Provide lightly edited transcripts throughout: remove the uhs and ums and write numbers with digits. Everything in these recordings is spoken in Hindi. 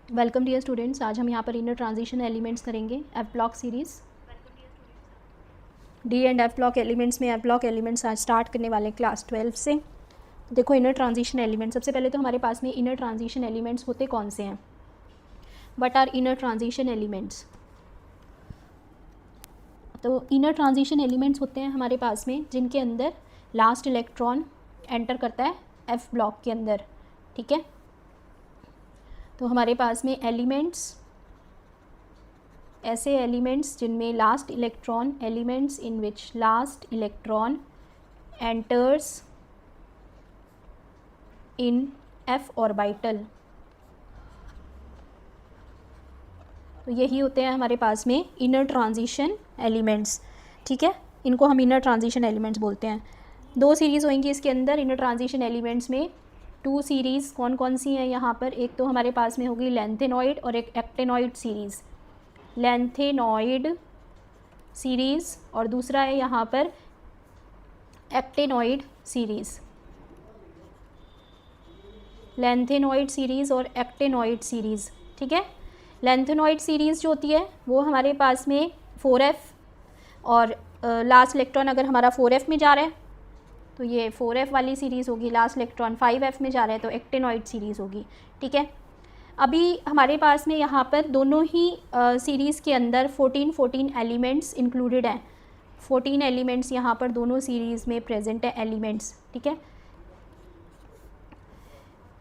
Welcome dear students. आज हम यहाँ पर इनर ट्रांजिशन एलिमेंट्स करेंगे F block series. D and F block elements में एफ ब्लॉक एलिमेंट्स आज स्टार्ट करने वाले हैं क्लास 12 से। देखो इनर ट्रांजिशन एलिमेंट्स, सबसे पहले तो हमारे पास में इनर ट्रांजिशन एलिमेंट्स होते कौन से हैं? What are inner transition elements? तो इनर ट्रांजिशन एलिमेंट्स होते हैं हमारे पास में जिनके अंदर लास्ट इलेक्ट्रॉन एंटर करता है एफ ब्लॉक के अंदर। ठीक है, तो हमारे पास में एलिमेंट्स, ऐसे एलिमेंट्स जिनमें last electron, elements in which last electron enters in F orbital, तो यही होते हैं हमारे पास में इनर ट्रांजिशन एलिमेंट्स। ठीक है, इनको हम इनर ट्रांजिशन एलिमेंट्स बोलते हैं। दो सीरीज़ होंगी इसके अंदर इनर ट्रांजिशन एलिमेंट्स में। टू सीरीज़ कौन कौन सी हैं यहाँ पर? एक तो हमारे पास में होगी लेंथेनॉइड और एक एक्टेनॉइड सीरीज़। लेंथेनॉइड सीरीज़ और दूसरा है यहाँ पर एक्टेनॉइड सीरीज़। लेंथेनॉइड सीरीज़ और एक्टेनॉइड सीरीज़। ठीक है, लेंथेनॉइड सीरीज़ जो होती है वो हमारे पास में 4f और लास्ट इलेक्ट्रॉन अगर हमारा 4f में जा रहा है तो ये 4f वाली सीरीज़ होगी। लास्ट इलेक्ट्रॉन 5f में जा रहा है तो एक्टेनॉइड सीरीज़ होगी। ठीक है, अभी हमारे पास में यहाँ पर दोनों ही सीरीज़ के अंदर 14 एलिमेंट्स इंक्लूडेड हैं। 14 एलिमेंट्स यहाँ पर दोनों सीरीज़ में प्रेजेंट है एलिमेंट्स। ठीक है,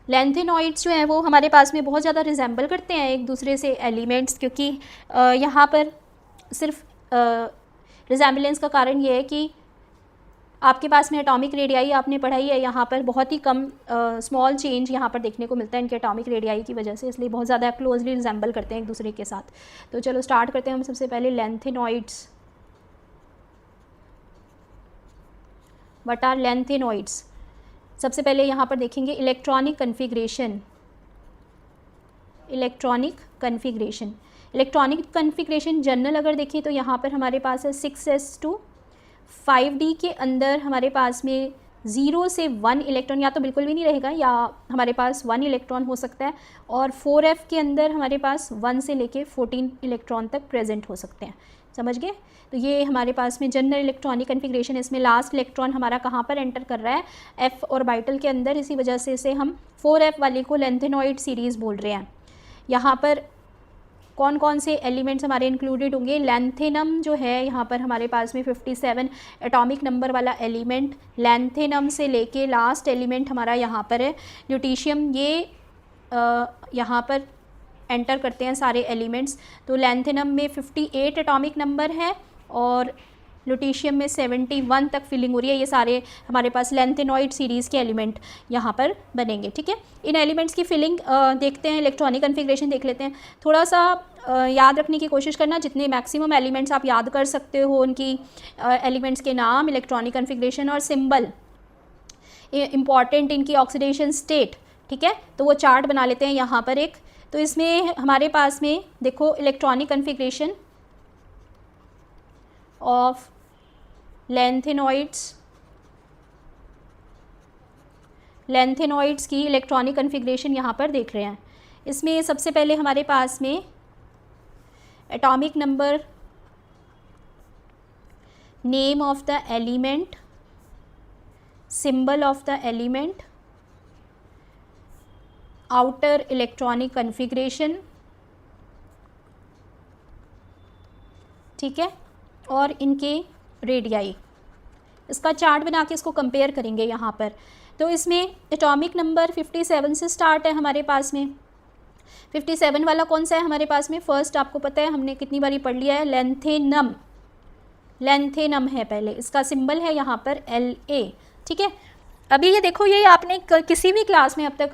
लेंथेनॉइड्स जो हैं वो हमारे पास में बहुत ज़्यादा रिजेंबल करते हैं एक दूसरे से एलिमेंट्स, क्योंकि यहाँ पर सिर्फ रिजेंबलेंस का कारण ये है कि आपके पास में एटॉमिक रेडियाई आपने पढ़ाई है, यहाँ पर बहुत ही कम स्मॉल चेंज यहाँ पर देखने को मिलता है इनके एटॉमिक रेडियाई की वजह से, इसलिए बहुत ज़्यादा क्लोजली रिजेंबल करते हैं एक दूसरे के साथ। तो चलो स्टार्ट करते हैं हम सबसे पहले लेंथेनॉइड्स। What are lanthanoids? सबसे पहले यहाँ पर देखेंगे electronic configuration. Electronic configuration, electronic configuration general अगर देखें तो यहाँ पर हमारे पास है 6s2। 5d के अंदर हमारे पास में 0 से 1 इलेक्ट्रॉन या तो बिल्कुल भी नहीं रहेगा या हमारे पास 1 इलेक्ट्रॉन हो सकता है, और 4f के अंदर हमारे पास 1 से लेके 14 इलेक्ट्रॉन तक प्रेजेंट हो सकते हैं। समझ गए? तो ये हमारे पास में जनरल इलेक्ट्रॉनिक कन्फिग्रेशन। इसमें लास्ट इलेक्ट्रॉन हमारा कहाँ पर एंटर कर रहा है? एफ ऑर्बिटल के अंदर। इसी वजह से इसे हम 4f वाले को लेंथेनॉइड सीरीज़ बोल रहे हैं। यहाँ पर कौन कौन से एलिमेंट्स हमारे इंक्लूडेड होंगे? लैंथेनम जो है यहाँ पर हमारे पास में 57 एटॉमिक नंबर वाला एलिमेंट, लैंथेनम से लेके लास्ट एलिमेंट हमारा यहाँ पर है ल्यूटीशियम। ये यहाँ पर एंटर करते हैं सारे एलिमेंट्स। तो लैंथेनम में 58 एटॉमिक नंबर है और ल्यूटीशियम में 71 तक फिलिंग हो रही है। ये सारे हमारे पास लेंथेनॉइड सीरीज़ के एलिमेंट यहाँ पर बनेंगे। ठीक है, इन एलिमेंट्स की फिलिंग देखते हैं, इलेक्ट्रॉनिक कन्फिग्रेशन देख लेते हैं। थोड़ा सा याद रखने की कोशिश करना, जितने मैक्सिमम एलिमेंट्स आप याद कर सकते हो उनकी एलिमेंट्स के नाम, इलेक्ट्रॉनिक कन्फिग्रेशन और सिंबल, इम्पॉर्टेंट इनकी ऑक्सीडेशन स्टेट। ठीक है, तो वो चार्ट बना लेते हैं यहाँ पर एक। तो इसमें हमारे पास में देखो इलेक्ट्रॉनिक कन्फिग्रेशन ऑफ लेंथेनॉइड्स की इलेक्ट्रॉनिक कन्फिग्रेशन यहाँ पर देख रहे हैं। इसमें सबसे पहले हमारे पास में atomic number, name of the element, symbol of the element, outer electronic configuration. ठीक है, और इनके रेडियाई, इसका चार्ट बना के इसको कंपेयर करेंगे यहाँ पर। तो इसमें एटॉमिक नंबर 57 से स्टार्ट है हमारे पास में। 57 वाला कौन सा है हमारे पास में? फर्स्ट आपको पता है, हमने कितनी बारी पढ़ लिया है, लेंथेनम। लेंथेनम है पहले, इसका सिंबल है यहाँ पर La। ठीक है, अभी ये देखो, ये आपने किसी भी क्लास में अब तक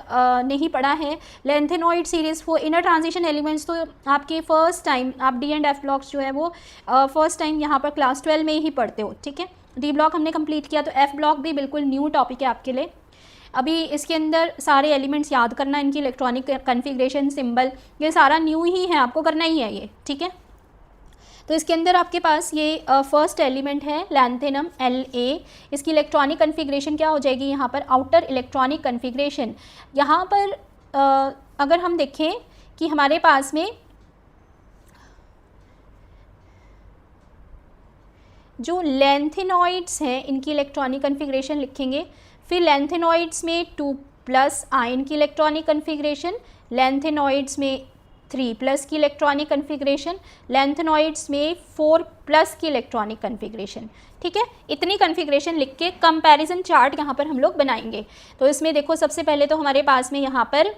नहीं पढ़ा है। लेंथेनॉइड सीरीज़ वो इनर ट्रांजिशन एलिमेंट्स तो आपके फर्स्ट टाइम, आप डी एंड एफ ब्लॉक्स जो है वो फर्स्ट टाइम यहाँ पर क्लास 12 में ही पढ़ते हो। ठीक है, डी ब्लॉक हमने कंप्लीट किया, तो एफ ब्लॉक भी बिल्कुल न्यू टॉपिक है आपके लिए। अभी इसके अंदर सारे एलिमेंट्स याद करना, इनकी इलेक्ट्रॉनिक कन्फिग्रेशन, सिंबल, ये सारा न्यू ही है, आपको करना ही है ये। ठीक है, तो इसके अंदर आपके पास ये फर्स्ट एलिमेंट है लैंथेनम La। इसकी इलेक्ट्रॉनिक कन्फिग्रेशन क्या हो जाएगी यहाँ पर? Outer electronic configuration. यहाँ पर अगर हम देखें कि हमारे पास में जो लैंथेनॉइड्स हैं इनकी इलेक्ट्रॉनिक कन्फिग्रेशन लिखेंगे। फिर लैंथेनॉइड्स में 2+ आयन की इलेक्ट्रॉनिक कन्फिग्रेशन, लैंथेनॉइड्स में 3+ की इलेक्ट्रॉनिक कन्फिग्रेशन, लैंथेनॉइड्स में 4+ की इलेक्ट्रॉनिक कन्फिग्रेशन। ठीक है, इतनी कन्फिग्रेशन लिख के कंपैरिजन चार्ट यहाँ पर हम लोग बनाएंगे। तो इसमें देखो सबसे पहले तो हमारे पास में यहाँ पर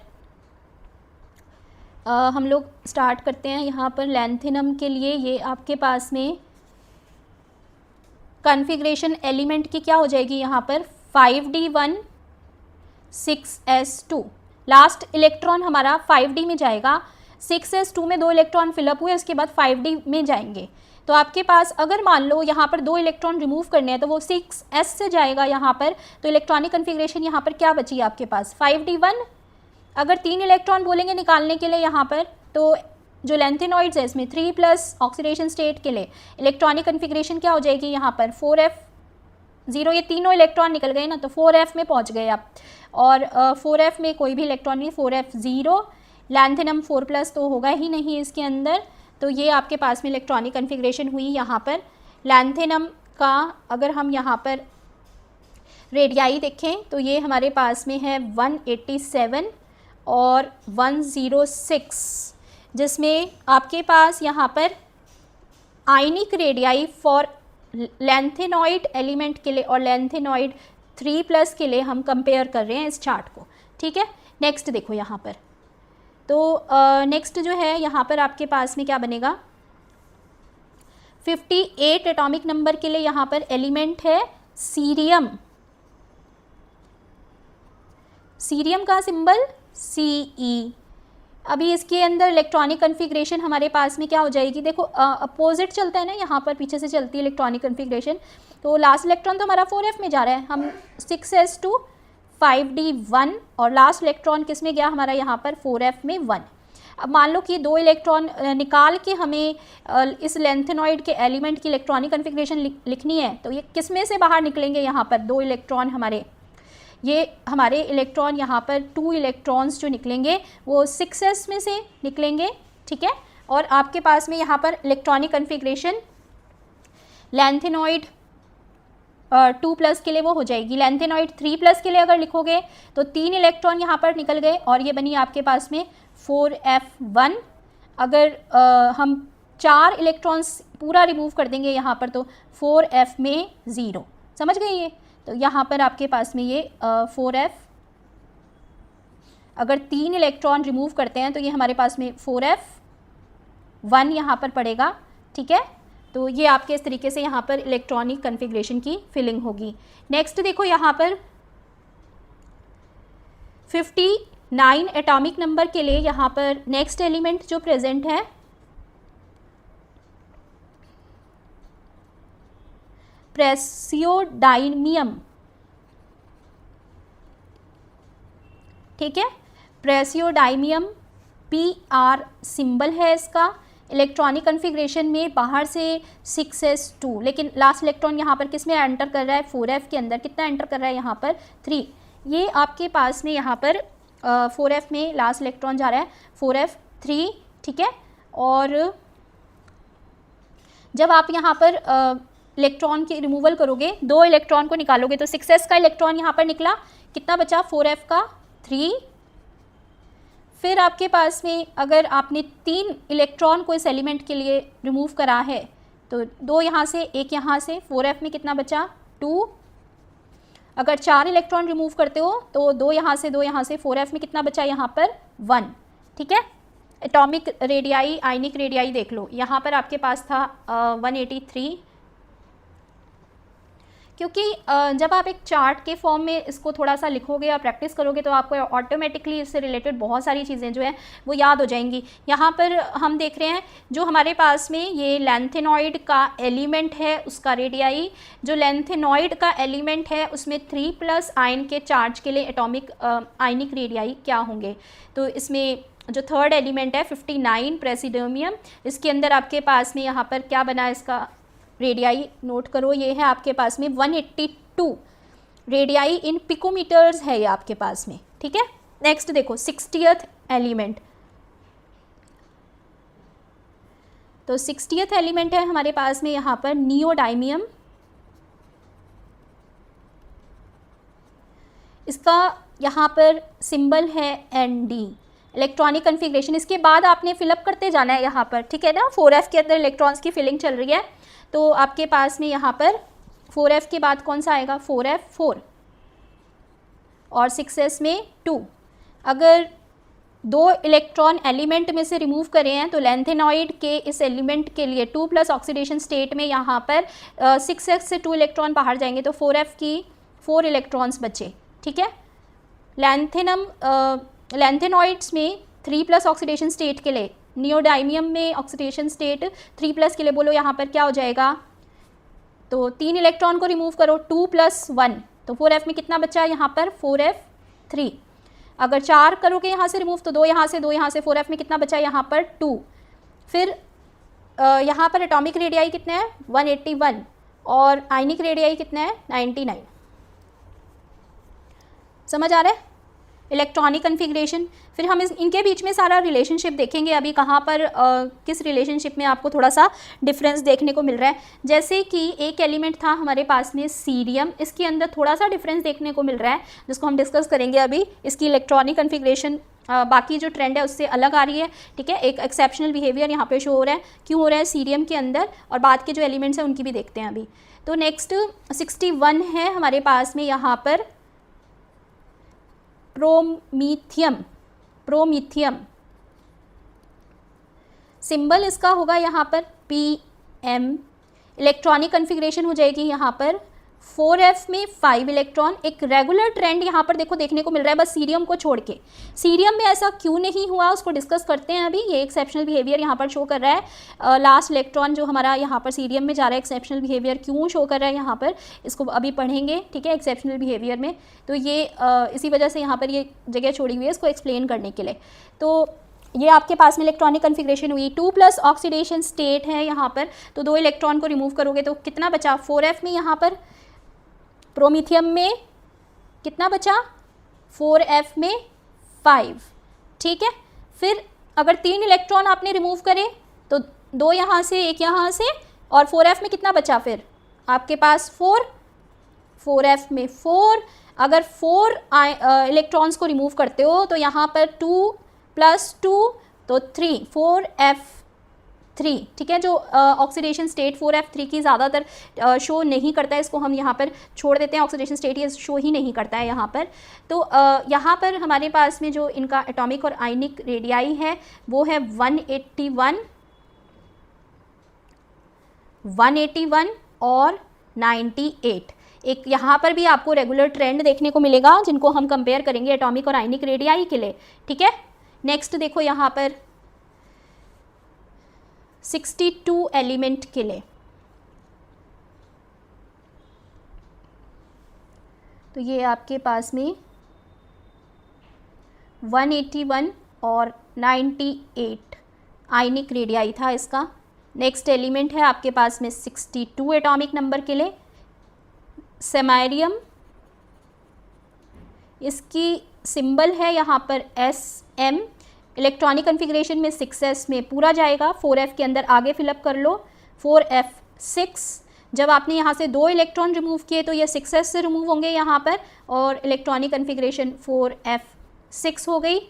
हम लोग स्टार्ट करते हैं। यहाँ पर लैंथेनम के लिए ये आपके पास में कन्फिग्रेशन एलिमेंट की क्या हो जाएगी, यहाँ पर 5d1 6s2। लास्ट इलेक्ट्रॉन हमारा 5d में जाएगा, 6s2 में 2 इलेक्ट्रॉन फिलअप हुए, उसके बाद 5d में जाएंगे। तो आपके पास अगर मान लो यहाँ पर 2 इलेक्ट्रॉन रिमूव करने हैं तो वो 6s से जाएगा यहाँ पर। तो इलेक्ट्रॉनिक कन्फिग्रेशन यहाँ पर क्या बची आपके पास 5d1। अगर 3 इलेक्ट्रॉन बोलेंगे निकालने के लिए यहाँ पर, तो जो लैंथेनॉइड्स है इसमें 3+ ऑक्सीडेशन स्टेट के लिए इलेक्ट्रॉनिक कन्फिग्रेशन क्या हो जाएगी यहाँ पर 4f0। ये तीनों इलेक्ट्रॉन निकल गए ना, तो 4f में पहुँच गए आप। और 4f में कोई भी इलेक्ट्रॉन नहीं, 4f0। लैंथेनम 4+ तो होगा ही नहीं इसके अंदर। तो ये आपके पास में इलेक्ट्रॉनिक कन्फिग्रेशन हुई यहाँ पर। लैंथेनम का अगर हम यहाँ पर रेडियाई देखें तो ये हमारे पास में है 187 और 106, जिसमें आपके पास यहाँ पर ionic radii for lanthanoid element के लिए और लैंथेनॉइड 3+ के लिए हम कंपेयर कर रहे हैं इस चार्ट को। ठीक है, नेक्स्ट देखो यहाँ पर। तो नेक्स्ट जो है यहाँ पर आपके पास में क्या बनेगा, 58 एटॉमिक नंबर के लिए यहाँ पर एलिमेंट है सीरियम। सीरियम का सिंबल Ce। अभी इसके अंदर इलेक्ट्रॉनिक कन्फिग्रेशन हमारे पास में क्या हो जाएगी, देखो अपोजिट चलता है ना, यहाँ पर पीछे से चलती है इलेक्ट्रॉनिक कन्फिग्रेशन। तो लास्ट इलेक्ट्रॉन तो हमारा 4f में जा रहा है, हम 6s2 5d1 और लास्ट इलेक्ट्रॉन किस में गया हमारा यहाँ पर 4f में 1। अब मान लो कि 2 इलेक्ट्रॉन निकाल के हमें इस लैंथेनॉइड के एलिमेंट की इलेक्ट्रॉनिक कन्फिग्रेशन लिखनी है, तो ये किस में से बाहर निकलेंगे यहाँ पर 2 इलेक्ट्रॉन हमारे, ये हमारे इलेक्ट्रॉन यहाँ पर 2 इलेक्ट्रॉन्स जो निकलेंगे वो 6s में से निकलेंगे। ठीक है, और आपके पास में यहाँ पर इलेक्ट्रॉनिक कन्फिग्रेशन लैंथेनॉइड 2+ के लिए वो हो जाएगी। लैंथेनॉइड 3+ के लिए अगर लिखोगे तो 3 इलेक्ट्रॉन यहाँ पर निकल गए और ये बनी आपके पास में 4f1। अगर हम 4 इलेक्ट्रॉन्स पूरा रिमूव कर देंगे यहाँ पर तो 4f में 0। समझ गए ये? तो यहाँ पर आपके पास में ये 4f, अगर 3 इलेक्ट्रॉन रिमूव करते हैं तो ये हमारे पास में 4f1 यहाँ पर पड़ेगा। ठीक है, तो ये आपके इस तरीके से यहाँ पर इलेक्ट्रॉनिक कन्फिग्रेशन की फिलिंग होगी। नेक्स्ट देखो यहाँ पर 59 एटॉमिक नंबर के लिए यहाँ पर नेक्स्ट एलिमेंट जो प्रेजेंट है प्रेसियोडाइमियम। ठीक है, प्रेसियोडाइमियम Pr सिंबल है इसका। इलेक्ट्रॉनिक कन्फिग्रेशन में बाहर से 6s2, लेकिन लास्ट इलेक्ट्रॉन यहाँ पर किस में एंटर कर रहा है 4f के अंदर, कितना एंटर कर रहा है यहाँ पर 3। ये आपके पास में यहाँ पर 4f में लास्ट इलेक्ट्रॉन जा रहा है 4f3। ठीक है, और जब आप यहाँ पर इलेक्ट्रॉन की रिमूवल करोगे, 2 इलेक्ट्रॉन को निकालोगे तो 6s का इलेक्ट्रॉन यहाँ पर निकला, कितना बचा 4f का 3। फिर आपके पास में अगर आपने 3 इलेक्ट्रॉन को इस एलिमेंट के लिए रिमूव करा है तो 2 यहाँ से 1 यहाँ से, 4f में कितना बचा 2। अगर 4 इलेक्ट्रॉन रिमूव करते हो तो 2 यहाँ से 2 यहाँ से, 4f में कितना बचा यहाँ पर 1। ठीक है, एटॉमिक रेडियाई आयनिक रेडियाई देख लो, यहाँ पर आपके पास था 183। क्योंकि जब आप एक चार्ट के फॉर्म में इसको थोड़ा सा लिखोगे और प्रैक्टिस करोगे तो आपको ऑटोमेटिकली इससे रिलेटेड बहुत सारी चीज़ें जो है वो याद हो जाएंगी। यहाँ पर हम देख रहे हैं जो हमारे पास में ये लैंथेनॉइड का एलिमेंट है उसका रेडियाई, जो लैंथेनॉइड का एलिमेंट है उसमें 3+ आयन के चार्ज के लिए एटॉमिक आयनिक रेडियाई क्या होंगे। तो इसमें जो थर्ड एलिमेंट है 59 प्रेसिडोमियम, इसके अंदर आपके पास में यहाँ पर क्या बना है इसका रेडियाई नोट करो, ये है आपके पास में 182 रेडियाई इन पिकोमीटर्स है ये आपके पास में। ठीक है, नेक्स्ट देखो 60th एलिमेंट तो 60th एलिमेंट है हमारे पास में यहाँ पर नियोडाइमियम। इसका यहाँ पर सिंबल है Nd, इलेक्ट्रॉनिक कन्फिग्रेशन। इसके बाद आपने फिलअप करते जाना है यहाँ पर, ठीक है ना। 4f के अंदर इलेक्ट्रॉन्स की फिलिंग चल रही है, तो आपके पास में यहाँ पर 4f के बाद कौन सा आएगा, 4f 4 और 6s में 2। अगर 2 इलेक्ट्रॉन एलिमेंट में से रिमूव करे हैं तो लैंथेनॉइड के इस एलिमेंट के लिए 2+ ऑक्सीडेशन स्टेट में यहाँ पर 6s से 2 इलेक्ट्रॉन बाहर जाएंगे, तो 4f की 4 इलेक्ट्रॉन्स बचे, ठीक है। लैंथेनॉइड्स में 3+ ऑक्सीडेशन स्टेट के लिए, नियोडाइमियम में ऑक्सीडेशन स्टेट 3+ के लिए बोलो यहाँ पर क्या हो जाएगा, तो 3 इलेक्ट्रॉन को रिमूव करो, 2 + 1, तो 4f में कितना बचा है यहाँ पर 4f3। अगर 4 करोगे यहाँ से रिमूव तो 2 यहाँ से 4f में कितना बचा है यहाँ पर 2। फिर यहाँ पर एटॉमिक रेडियाई कितने हैं 181 और आयनिक रेडियाई कितने हैं 99। समझ आ रहा है इलेक्ट्रॉनिक कन्फिग्रेशन। फिर हम इनके बीच में सारा रिलेशनशिप देखेंगे अभी, कहाँ पर किस रिलेशनशिप में आपको थोड़ा सा डिफरेंस देखने को मिल रहा है। जैसे कि एक एलिमेंट था हमारे पास में सीरियम, इसके अंदर थोड़ा सा डिफरेंस देखने को मिल रहा है जिसको हम डिस्कस करेंगे अभी। इसकी इलेक्ट्रॉनिक कन्फिग्रेशन बाकी जो ट्रेंड है उससे अलग आ रही है, ठीक है। एक एक्सेप्शनल बिहेवियर यहाँ पे शो हो रहा है, क्यों हो रहा है सीरियम के अंदर, और बाद के जो एलिमेंट्स हैं उनकी भी देखते हैं अभी। तो नेक्स्ट 61 है हमारे पास में यहाँ पर प्रोमीथियम। सिंबल इसका होगा यहाँ पर Pm। इलेक्ट्रॉनिक कन्फिग्रेशन हो जाएगी यहाँ पर 4f में 5 इलेक्ट्रॉन। एक रेगुलर ट्रेंड यहाँ पर देखो देखने को मिल रहा है, बस सीरियम को छोड़ के। सीरियम में ऐसा क्यों नहीं हुआ उसको डिस्कस करते हैं अभी। ये एक्सेप्शनल बिहेवियर यहाँ पर शो कर रहा है, लास्ट इलेक्ट्रॉन जो हमारा यहाँ पर सीरियम में जा रहा है, एक्सेप्शनल बिहेवियर क्यों शो कर रहा है यहाँ पर, इसको अभी पढ़ेंगे, ठीक है। एक्सेप्शनल बिहेवियर में तो ये इसी वजह से यहाँ पर ये जगह छोड़ी हुई है इसको एक्सप्लेन करने के लिए। तो ये आपके पास में इलेक्ट्रॉनिक कन्फिग्रेशन हुई, 2+ ऑक्सीडेशन स्टेट है यहाँ पर, तो 2 इलेक्ट्रॉन को रिमूव करोगे तो कितना बचा 4f में यहाँ पर, प्रोमीथियम में कितना बचा 4f में 5, ठीक है। फिर अगर 3 इलेक्ट्रॉन आपने रिमूव करे तो 2 यहाँ से 1 यहाँ से, और 4f में कितना बचा फिर आपके पास 4f में 4। अगर 4 इलेक्ट्रॉन्स को रिमूव करते हो तो यहाँ पर 2 + 2 तो 3, 4f3, ठीक है। जो ऑक्सीडेशन स्टेट 4f3 की ज़्यादातर शो नहीं करता है, इसको हम यहाँ पर छोड़ देते हैं, ऑक्सीडेशन स्टेट ये शो ही नहीं करता है यहाँ पर। तो यहाँ पर हमारे पास में जो इनका एटॉमिक और आयनिक रेडियाई है वो है 181 और 98। एक यहाँ पर भी आपको रेगुलर ट्रेंड देखने को मिलेगा जिनको हम कंपेयर करेंगे एटॉमिक और आयनिक रेडियाई के लिए, ठीक है। नेक्स्ट देखो यहाँ पर 62 एलिमेंट के लिए, तो ये आपके पास में 181 और 98 आयनिक रेडियाई था इसका। नेक्स्ट एलिमेंट है आपके पास में 62 एटॉमिक नंबर के लिए सेमारियम। इसकी सिंबल है यहाँ पर Sm। इलेक्ट्रॉनिक कन्फिग्रेशन में 6s में पूरा जाएगा, 4f के अंदर आगे फिलअप कर लो 4f6। जब आपने यहाँ से 2 इलेक्ट्रॉन रिमूव किए तो ये 6s से रिमूव होंगे यहाँ पर, और इलेक्ट्रॉनिक कन्फिग्रेशन 4f6 हो गई।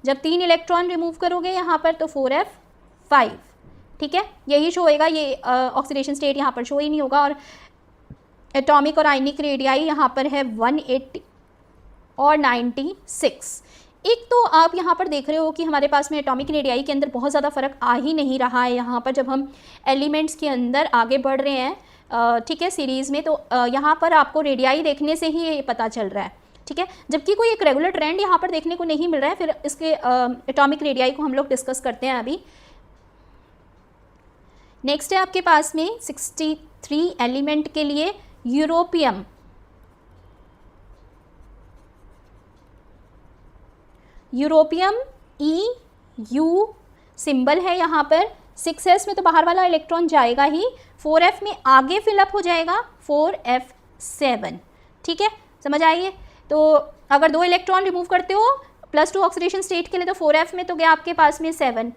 जब 3 इलेक्ट्रॉन रिमूव करोगे यहाँ पर तो 4f5, ठीक है। यही शो होएगा, ये ऑक्सीडेशन स्टेट यहाँ पर शो ही नहीं होगा। और एटॉमिक और आयनिक रेडियाई यहाँ पर है 180 और 96। एक तो आप यहाँ पर देख रहे हो कि हमारे पास में एटॉमिक रेडियाई के अंदर बहुत ज़्यादा फ़र्क आ ही नहीं रहा है यहाँ पर, जब हम एलिमेंट्स के अंदर आगे बढ़ रहे हैं, ठीक है, सीरीज़ में। तो यहाँ पर आपको रेडियाई देखने से ही ये पता चल रहा है, ठीक है। जबकि कोई एक रेगुलर ट्रेंड यहाँ पर देखने को नहीं मिल रहा है। फिर इसके एटॉमिक रेडियाई को हम लोग डिस्कस करते हैं अभी। नेक्स्ट है आपके पास में 63 एलिमेंट के लिए यूरोपियम। यूरोपियम EU सिंबल है यहाँ पर। 6s में तो बाहर वाला इलेक्ट्रॉन जाएगा ही, 4f में आगे फिलअप हो जाएगा 4f7, ठीक है, समझ आइए। तो अगर 2 इलेक्ट्रॉन रिमूव करते हो +2 ऑक्सीडेशन स्टेट के लिए तो 4f में तो गया आपके पास में 7,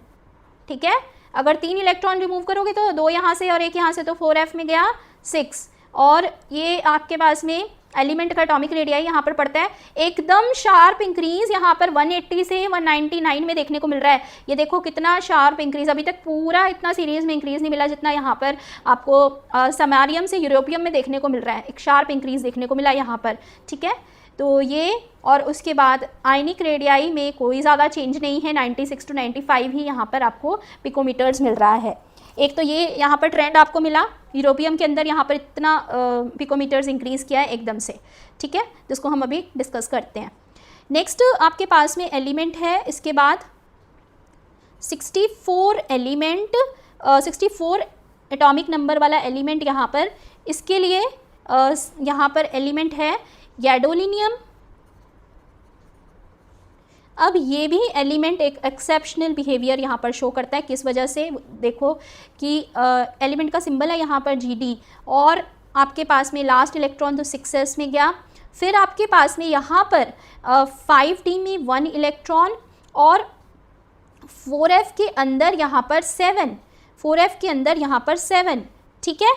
ठीक है। अगर 3 इलेक्ट्रॉन रिमूव करोगे तो 2 यहाँ से और 1 यहाँ से, तो 4f में गया 6। और ये आपके पास में एलिमेंट का एटॉमिक रेडियाई यहाँ पर पड़ता है, एकदम शार्प इंक्रीज यहाँ पर 180 से 199 में देखने को मिल रहा है। ये देखो कितना शार्प इंक्रीज, अभी तक पूरा इतना सीरीज में इंक्रीज नहीं मिला जितना यहाँ पर आपको समारियम से यूरोपियम में देखने को मिल रहा है। एक शार्प इंक्रीज देखने को मिला यहाँ पर, ठीक है। तो ये, और उसके बाद आयनिक रेडियाई में कोई ज़्यादा चेंज नहीं है, 96 to 95 ही यहाँ पर आपको पिकोमीटर्स मिल रहा है। एक तो ये यहाँ पर ट्रेंड आपको मिला, यूरोपियम के अंदर यहाँ पर इतना पिकोमीटर्स इंक्रीज़ किया है एकदम से, ठीक है, जिसको हम अभी डिस्कस करते हैं। नेक्स्ट आपके पास में एलिमेंट है, इसके बाद 64 एलिमेंट, 64 एटॉमिक नंबर वाला एलिमेंट यहाँ पर, इसके लिए यहाँ पर एलिमेंट है गैडोलिनियम। अब ये भी एलिमेंट एक एक्सेप्शनल बिहेवियर यहाँ पर शो करता है, किस वजह से, देखो कि एलिमेंट का सिंबल है यहाँ पर GD, और आपके पास में लास्ट इलेक्ट्रॉन तो 6s में गया। फिर आपके पास में यहाँ पर 5d में 1 इलेक्ट्रॉन, और 4f के अंदर यहाँ पर 7, 4f के अंदर यहाँ पर 7, ठीक है।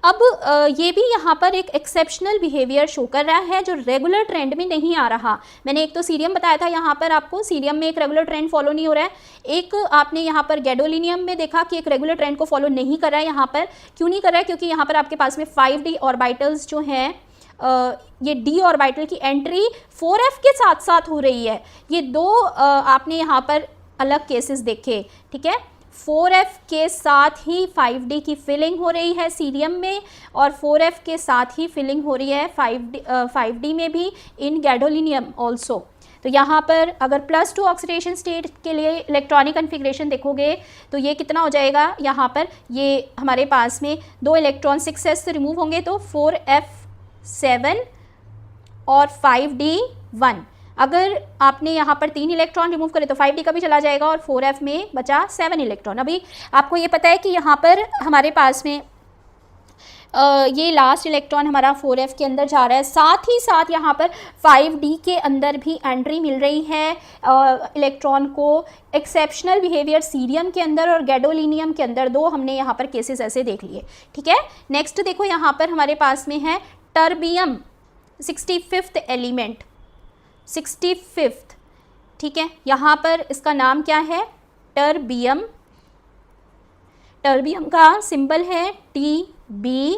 अब ये भी यहाँ पर एक एक्सेप्शनल बिहेवियर शो कर रहा है जो रेगुलर ट्रेंड में नहीं आ रहा। मैंने एक तो सीरियम बताया था, यहाँ पर आपको सीरियम में एक रेगुलर ट्रेंड फॉलो नहीं हो रहा है। एक आपने यहाँ पर गैडोलिनियम में देखा कि एक रेगुलर ट्रेंड को फॉलो नहीं कर रहा है। यहाँ पर क्यों नहीं कर रहा है? क्योंकि यहाँ पर आपके पास में 5d ऑर्बिटल्स जो हैं, ये d ऑर्बिटल की एंट्री 4f के साथ साथ हो रही है। ये दो आपने यहाँ पर अलग केसेस देखे, ठीक है। 4f के साथ ही 5d की फिलिंग हो रही है सीरियम में, और 4f के साथ ही फिलिंग हो रही है 5d में भी इन गैडोलिनियम ऑल्सो। तो यहाँ पर अगर +2 ऑक्सीडेशन स्टेट के लिए इलेक्ट्रॉनिक कन्फिग्रेशन देखोगे तो ये कितना हो जाएगा, यहाँ पर ये हमारे पास में 2 इलेक्ट्रॉन 6s से रिमूव होंगे तो 4f7 और 5d1। अगर आपने यहाँ पर 3 इलेक्ट्रॉन रिमूव करे तो 5d का भी चला जाएगा और 4f में बचा 7 इलेक्ट्रॉन। अभी आपको ये पता है कि यहाँ पर हमारे पास में ये लास्ट इलेक्ट्रॉन हमारा 4f के अंदर जा रहा है, साथ ही साथ यहाँ पर 5d के अंदर भी एंट्री मिल रही है इलेक्ट्रॉन को। एक्सेप्शनल बिहेवियर सीरियम के अंदर और गैडोलिनियम के अंदर, दो हमने यहाँ पर केसेस ऐसे देख लिए, ठीक है। नेक्स्ट देखो यहाँ पर हमारे पास में है टर्बियम, 65th एलिमेंट, 65th, ठीक है। यहाँ पर इसका नाम क्या है, टर्बियम। टर्बियम का सिंबल है TB।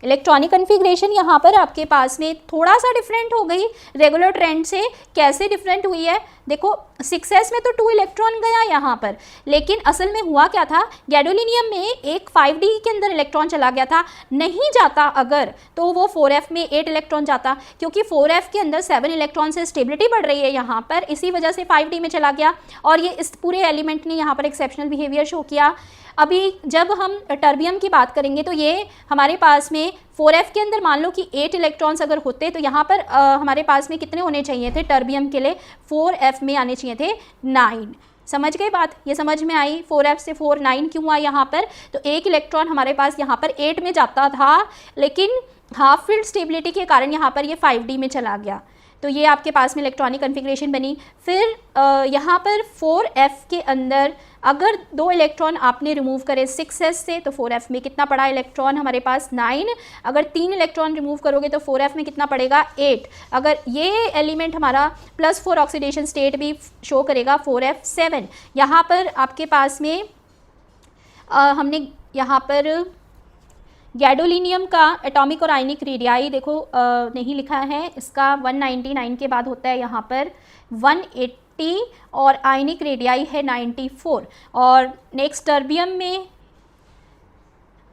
इलेक्ट्रॉनिक कन्फिग्रेशन यहाँ पर आपके पास में थोड़ा सा डिफरेंट हो गई रेगुलर ट्रेंड से। कैसे डिफरेंट हुई है, देखो 6s में तो 2 इलेक्ट्रॉन गया यहाँ पर, लेकिन असल में हुआ क्या था, गैडोलिनियम में एक 5d के अंदर इलेक्ट्रॉन चला गया था। नहीं जाता अगर तो वो 4f में 8 इलेक्ट्रॉन जाता, क्योंकि 4f के अंदर 7 इलेक्ट्रॉन से स्टेबिलिटी बढ़ रही है यहाँ पर, इसी वजह से 5d में चला गया और ये इस पूरे एलिमेंट ने यहाँ पर एक्सेप्शनल बिहेवियर शो किया। अभी जब हम टर्बियम की बात करेंगे तो ये हमारे पास में 4f के अंदर मान लो कि 8 इलेक्ट्रॉन्स अगर होते तो यहाँ पर हमारे पास में कितने होने चाहिए थे, टर्बियम के लिए 4f में आने चाहिए थे 9। समझ गए बात, ये समझ में आई। 4f से 4 9 क्यों आया यहाँ पर, तो एक इलेक्ट्रॉन हमारे पास यहाँ पर 8 में जाता था, लेकिन हाफ फील्ड स्टेबिलिटी के कारण यहाँ पर ये 5d में चला गया। तो ये आपके पास में इलेक्ट्रॉनिक कन्फिग्रेशन बनी। फिर यहाँ पर 4f के अंदर अगर 2 इलेक्ट्रॉन आपने रिमूव करे 6s से तो 4f में कितना पड़ा इलेक्ट्रॉन हमारे पास 9। अगर 3 इलेक्ट्रॉन रिमूव करोगे तो 4f में कितना पड़ेगा 8। अगर ये एलिमेंट हमारा +4 ऑक्सीडेशन स्टेट भी शो करेगा 4f7। यहाँ पर आपके पास में हमने यहाँ पर गैडोलिनियम का एटॉमिक और आयनिक रेडियाई देखो नहीं लिखा है, इसका 199 के बाद होता है यहाँ पर 180 और आयनिक रेडियाई है 94। और नेक्स्ट टर्बियम में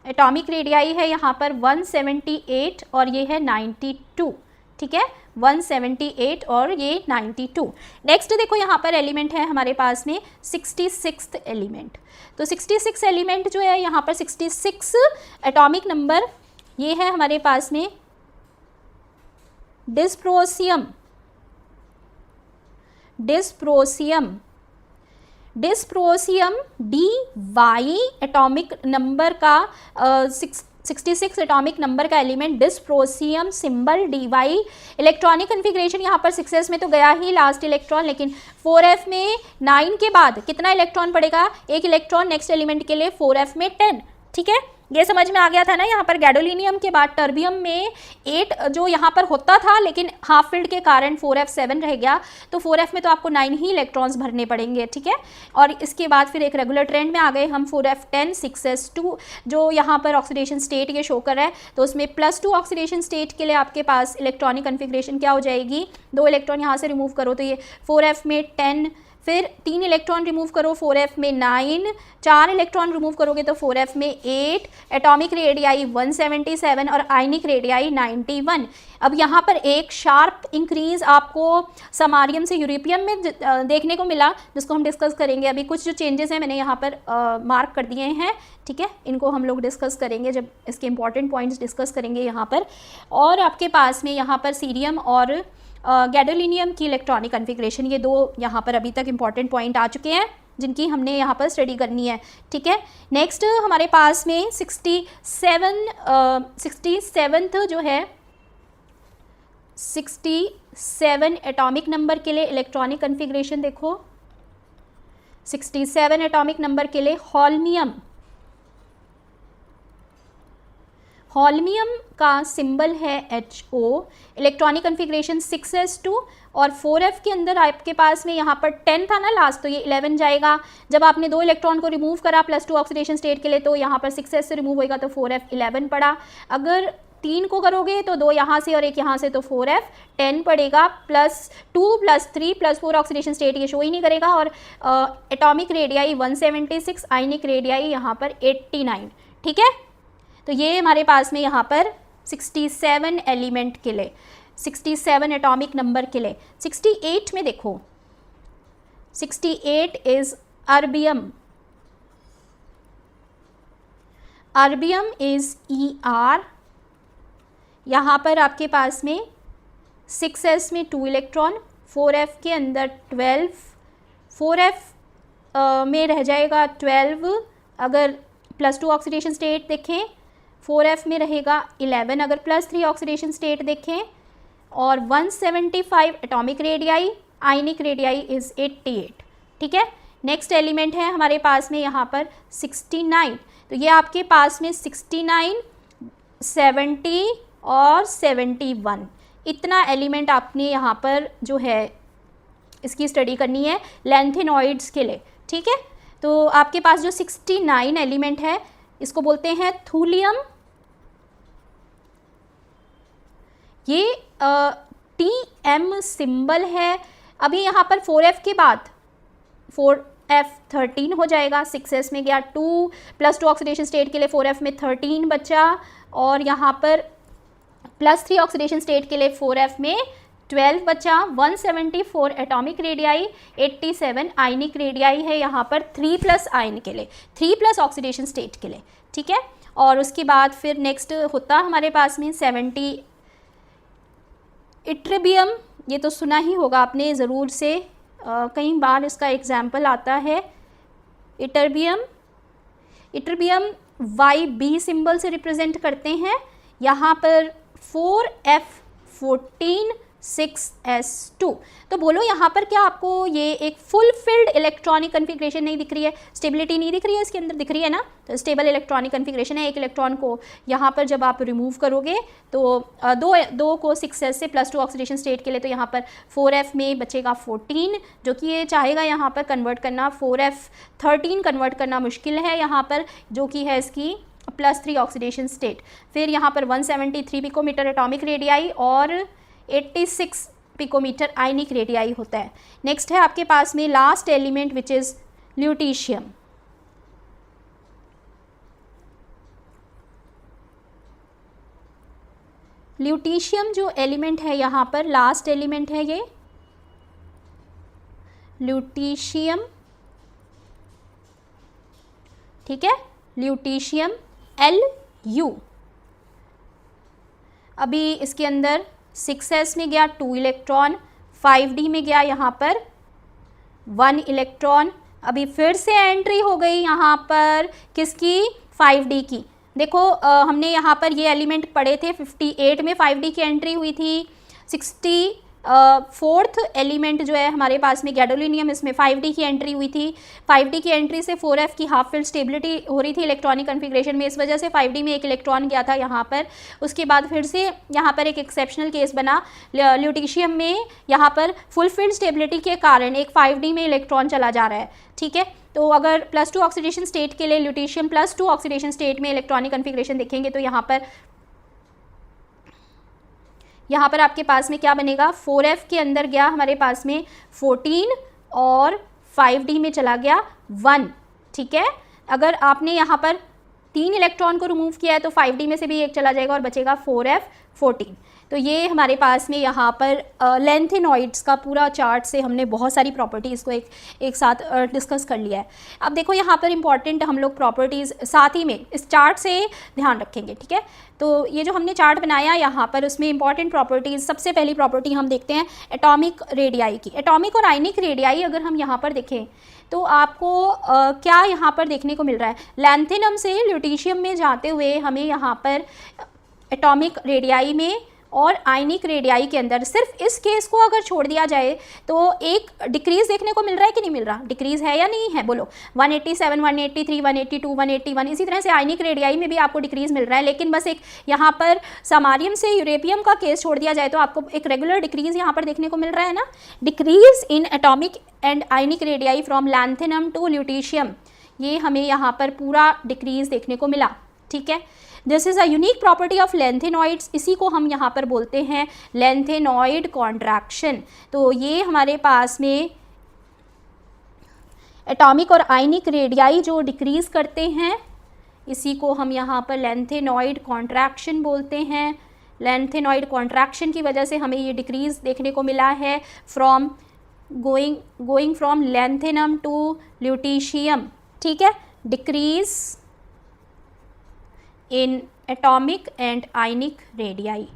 एटॉमिक रेडियाई है यहाँ पर 178 और ये है 92, ठीक है, 178 और ये 92। नेक्स्ट देखो यहाँ पर एलिमेंट है हमारे पास में 66th एलिमेंट। तो 66 एलिमेंट जो है यहाँ पर 66 एटॉमिक नंबर, ये है हमारे पास में dysprosium. Dysprosium dy atomic number का 66 एटॉमिक नंबर का element dysprosium symbol dy। Electronic configuration यहाँ पर 6s में तो गया ही लास्ट इलेक्ट्रॉन, लेकिन 4f में 9 के बाद कितना इलेक्ट्रॉन पड़ेगा, एक इलेक्ट्रॉन नेक्स्ट एलिमेंट के लिए 4f में 10। ठीक है, ये समझ में आ गया था ना। यहाँ पर गैडोलिनियम के बाद टर्बियम में 8 जो यहाँ पर होता था, लेकिन हाफ फील्ड के कारण 4f 7 रह गया, तो 4f में तो आपको 9 ही इलेक्ट्रॉन्स भरने पड़ेंगे। ठीक है, और इसके बाद फिर एक रेगुलर ट्रेंड में आ गए हम 4f 10 6s2 जो यहाँ पर ऑक्सीडेशन स्टेट ये शो कर रहा है, तो उसमें +2 ऑक्सीडेशन स्टेट के लिए आपके पास इलेक्ट्रॉनिक कन्फिग्रेशन क्या हो जाएगी, 2 इलेक्ट्रॉन यहाँ से रिमूव करो तो ये 4f में 10, फिर 3 इलेक्ट्रॉन रिमूव करो 4f में 9, 4 इलेक्ट्रॉन रिमूव करोगे तो 4f में 8, एटॉमिक रेडियाई 177 और आयनिक रेडियाई 91। अब यहाँ पर एक शार्प इंक्रीज आपको समारियम से यूरेपियम में देखने को मिला, जिसको हम डिस्कस करेंगे। अभी कुछ जो चेंजेस हैं मैंने यहाँ पर मार्क कर दिए हैं। ठीक है, इनको हम लोग डिस्कस करेंगे जब इसके इंपॉर्टेंट पॉइंट्स डिस्कस करेंगे यहाँ पर। और आपके पास में यहाँ पर सीरियम और गैडोलिनियम की इलेक्ट्रॉनिक कन्फिग्रेशन, ये 2 यहाँ पर अभी तक इंपॉर्टेंट पॉइंट आ चुके हैं जिनकी हमने यहाँ पर स्टडी करनी है। ठीक है, नेक्स्ट हमारे पास में 67th जो है 67 एटॉमिक नंबर के लिए इलेक्ट्रॉनिक कन्फिग्रेशन देखो। 67 एटॉमिक नंबर के लिए हॉल्मियम, हॉल्मियम का सिंबल है HO, इलेक्ट्रॉनिक कन्फिग्रेशन 6s2 और 4f के अंदर आपके पास में यहाँ पर 10 था ना लास्ट, तो ये 11 जाएगा। जब आपने 2 इलेक्ट्रॉन को रिमूव करा +2 ऑक्सीडेशन स्टेट के लिए, तो यहाँ पर 6s से रिमूव होएगा तो 4f 11 पड़ा। अगर 3 को करोगे तो 2 यहाँ से और 1 यहाँ से, तो 4f 10 पड़ेगा, +2 +3 +4 ऑक्सीडेशन स्टेट ये शो ही नहीं करेगा। और एटॉमिक रेडियाई 176, आयनिक रेडियाई यहाँ पर 89। ठीक है, तो ये हमारे पास में यहाँ पर 67 एलिमेंट के लिए, 67 एटॉमिक नंबर के लिए। 68 में देखो, 68 is erbium, erbium is ER। यहाँ पर आपके पास में 6s में 2 इलेक्ट्रॉन, 4f के अंदर 12, 4f में रह जाएगा 12। अगर +2 ऑक्सीडेशन स्टेट देखें 4f में रहेगा 11, अगर +3 ऑक्सीडेशन स्टेट देखें, और 175 atomic radii, ionic radii is 88। ठीक है, नेक्स्ट एलिमेंट है हमारे पास में यहाँ पर 69, तो ये आपके पास में 69, 70 और 71 इतना एलिमेंट आपने यहाँ पर जो है इसकी स्टडी करनी है लैंथेनॉइड्स के लिए। ठीक है, तो आपके पास जो 69 एलिमेंट है इसको बोलते हैं थूलियम। ये TM सिंबल है। अभी यहाँ पर 4f के बाद 4f 13 हो जाएगा, 6s में गया 2 +2 ऑक्सीडेशन स्टेट के लिए 4f में 13 बचा, और यहाँ पर +3 ऑक्सीडेशन स्टेट के लिए 4f में 12 बचा। 174 एटॉमिक रेडियाई, 87 आयनिक रेडियाई है यहाँ पर 3+ आयन के लिए, 3+ ऑक्सीडेशन स्टेट के लिए। ठीक है, और उसके बाद फिर नेक्स्ट होता हमारे पास में 70 इट्रिबियम। ये तो सुना ही होगा आपने ज़रूर से, कई बार इसका एग्जाम्पल आता है। इटरबियम, इट्रिबियम YB सिंबल से रिप्रेजेंट करते हैं। यहाँ पर 4f14 6s2। तो बोलो यहाँ पर क्या आपको ये एक फुल फिल्ड इलेक्ट्रॉनिक कन्फिग्रेशन नहीं दिख रही है, स्टेबिलिटी नहीं दिख रही है, इसके अंदर दिख रही है ना। तो स्टेबल इलेक्ट्रॉनिक कन्फिग्रेशन है। एक इलेक्ट्रॉन को यहाँ पर जब आप रिमूव करोगे तो दो को 6s से +2 ऑक्सीडेशन स्टेट के लिए, तो यहाँ पर 4f में बचेगा 14, जो कि ये चाहेगा यहाँ पर कन्वर्ट करना। 4f 13 कन्वर्ट करना मुश्किल है यहाँ पर, जो कि है इसकी +3 ऑक्सीडेशन स्टेट। फिर यहाँ पर 173 पिकोमीटर एटॉमिक रेडियाई और 86 पिकोमीटर आयनिक रेडियाई होता है। नेक्स्ट है आपके पास में लास्ट एलिमेंट विच इज़ ल्यूटीशियम। ल्यूटीशियम जो एलिमेंट है यहाँ पर लास्ट एलिमेंट है ये ल्यूटीशियम। ठीक है, ल्यूटीशियम Lu। अभी इसके अंदर 6s में गया 2 इलेक्ट्रॉन, 5d में गया यहाँ पर 1 इलेक्ट्रॉन। अभी फिर से एंट्री हो गई यहाँ पर किसकी, 5d की। देखो हमने यहाँ पर ये एलिमेंट पढ़े थे 58 में 5D की एंट्री हुई थी, 64th एलिमेंट जो है हमारे पास में गैडोलिनियम, इसमें 5D की एंट्री हुई थी। 5D की एंट्री से 4f की हाफ फील्ड स्टेबिलिटी हो रही थी इलेक्ट्रॉनिक कन्फिग्रेशन में, इस वजह से 5D में एक इलेक्ट्रॉन गया था यहाँ पर। उसके बाद फिर से यहाँ पर एक एक्सेप्शनल केस बना ल्यूटीशियम में, यहाँ पर फुल फील्ड स्टेबिलिटी के कारण एक 5D में इलेक्ट्रॉन चला जा रहा है, ठीक है। तो अगर +2 ऑक्सीडेशन स्टेट के लिए ल्यूटीशियम +2 ऑक्सीडेशन स्टेट में इलेक्ट्रॉनिक कन्फिग्रेशन देखेंगे तो यहाँ पर आपके पास में क्या बनेगा, 4f के अंदर गया हमारे पास में 14 और 5D में चला गया 1, ठीक है। अगर आपने यहाँ पर 3 इलेक्ट्रॉन को रिमूव किया है तो 5D में से भी एक चला जाएगा और बचेगा 4f 14। तो ये हमारे पास में यहाँ पर लेंथेनॉइड्स का पूरा चार्ट से हमने बहुत सारी प्रॉपर्टीज़ को एक साथ डिस्कस कर लिया है। अब देखो यहाँ पर इम्पॉर्टेंट हम लोग प्रॉपर्टीज़ साथ ही में इस चार्ट से ध्यान रखेंगे, ठीक है। तो ये जो हमने चार्ट बनाया यहाँ पर उसमें इंपॉर्टेंट प्रॉपर्टीज़, सबसे पहली प्रॉपर्टी हम देखते हैं एटॉमिक रेडियाई की। एटॉमिक और आयनिक रेडियाई अगर हम यहाँ पर देखें तो आपको क्या यहाँ पर देखने को मिल रहा है, लैंथेनम से ल्यूटीशियम में जाते हुए हमें यहाँ पर एटॉमिक रेडियाई में और आयनिक रेडियाई के अंदर सिर्फ इस केस को अगर छोड़ दिया जाए तो एक डिक्रीज देखने को मिल रहा है कि नहीं मिल रहा, डिक्रीज है या नहीं है, बोलो। 187, 183, 182, 181, इसी तरह से आयनिक रेडियाई में भी आपको डिक्रीज मिल रहा है, लेकिन बस एक यहाँ पर समारियम से यूरेपियम का केस छोड़ दिया जाए तो आपको एक रेगुलर डिक्रीज यहाँ पर देखने को मिल रहा है ना। Decrease in atomic and ionic radii from lanthanum to lutetium, ये हमें यहाँ पर पूरा डिक्रीज देखने को मिला, ठीक है। This is a unique property of lanthanoids, इसी को हम यहाँ पर बोलते हैं लेंथेनॉइड कॉन्ट्रैक्शन। तो ये हमारे पास में एटॉमिक और आयनिक रेडियाई जो डिक्रीज करते हैं इसी को हम यहाँ पर लेंथेनॉइड कॉन्ट्रैक्शन बोलते हैं। लेंथेनॉइड कॉन्ट्रैक्शन की वजह से हमें ये डिक्रीज देखने को मिला है from going from lanthanum to lutetium, ठीक है। Decrease in atomic and ionic radii,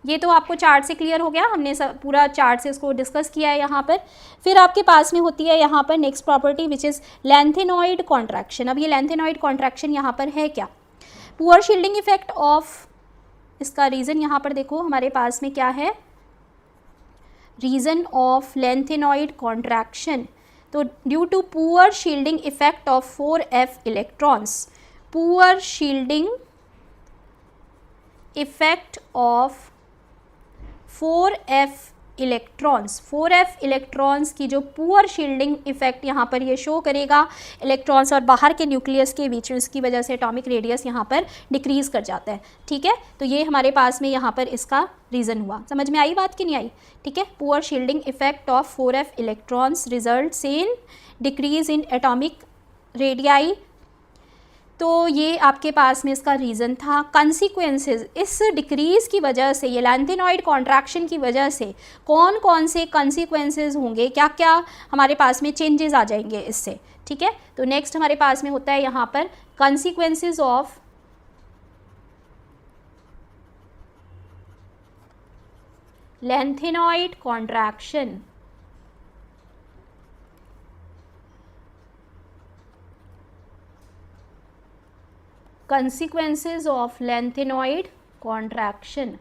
ये तो आपको चार्ट से क्लियर हो गया, हमने पूरा चार्ट से इसको डिस्कस किया है यहाँ पर। फिर आपके पास में होती है यहाँ पर next property which is lanthanoid contraction. अब ये लैंथेनॉइड कॉन्ट्रैक्शन यहाँ पर है क्या, पुअर शील्डिंग इफेक्ट ऑफ, इसका रीज़न यहाँ पर देखो हमारे पास में क्या है, रीज़न ऑफ लैंथेनॉइड कॉन्ट्रैक्शन। तो due to poor shielding effect of 4f electrons, poor shielding effect of 4f electrons, 4f electrons की जो पुअर शील्डिंग इफेक्ट यहाँ पर ये शो करेगा इलेक्ट्रॉन्स और बाहर के न्यूक्लियस के बीच में, इसकी वजह से एटॉमिक रेडियस यहाँ पर डिक्रीज कर जाता है, ठीक है। तो ये हमारे पास में यहाँ पर इसका रीज़न हुआ, समझ में आई बात कि नहीं आई, ठीक है। Poor shielding effect of 4f electrons results in decrease in atomic radii, तो ये आपके पास में इसका रीज़न था। कंसिक्वेंसेस, इस डिक्रीज़ की वजह से, ये लैंथेनॉइड कॉन्ट्रैक्शन की वजह से कौन कौन से कंसिक्वेंसेस होंगे, क्या क्या हमारे पास में चेंजेस आ जाएंगे इससे, ठीक है। तो नेक्स्ट हमारे पास में होता है यहाँ पर consequences of lanthanoid contraction. Consequences of lengthenoid contraction।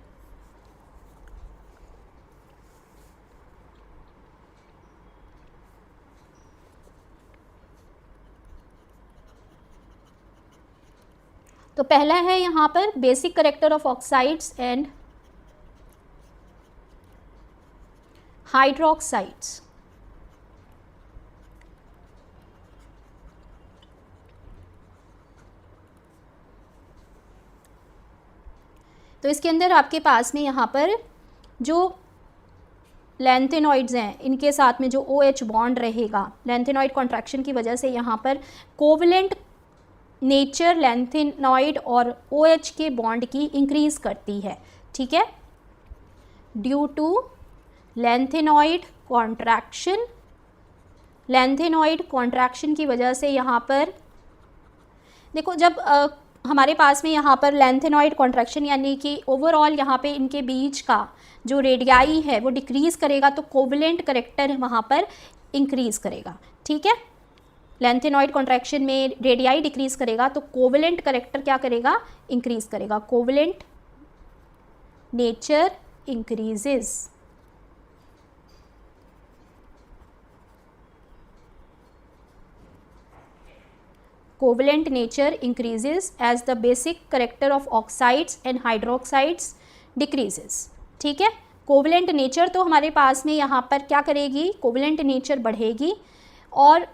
तो पहला है यहाँ पर basic character of oxides and hydroxides. तो इसके अंदर आपके पास में यहाँ पर जो लैंथेनॉइड्स हैं इनके साथ में जो OH बॉन्ड रहेगा, लैंथेनॉइड कॉन्ट्रैक्शन की वजह से यहाँ पर कोवलेंट नेचर लैंथेनॉइड और OH के बॉन्ड की इंक्रीज़ करती है, ठीक है। Due to lanthanoid contraction, lanthanoid contraction की वजह से यहाँ पर देखो जब हमारे पास में यहाँ पर लैंथेनॉइड कॉन्ट्रैक्शन यानी कि ओवरऑल यहाँ पे इनके बीच का जो रेडियाई है वो डिक्रीज़ करेगा तो कोवलेंट करेक्टर वहाँ पर इंक्रीज़ करेगा, ठीक है। लेंथेनॉइड कॉन्ट्रैक्शन में रेडियाई डिक्रीज करेगा तो कोवेलेंट करेक्टर क्या करेगा, इंक्रीज करेगा, covalent nature increases. Covalent nature increases as the basic character of oxides and hydroxides decreases. ठीक है, कोवेलेंट नेचर तो हमारे पास में यहाँ पर क्या करेगी, कोवेलेंट नेचर बढ़ेगी, और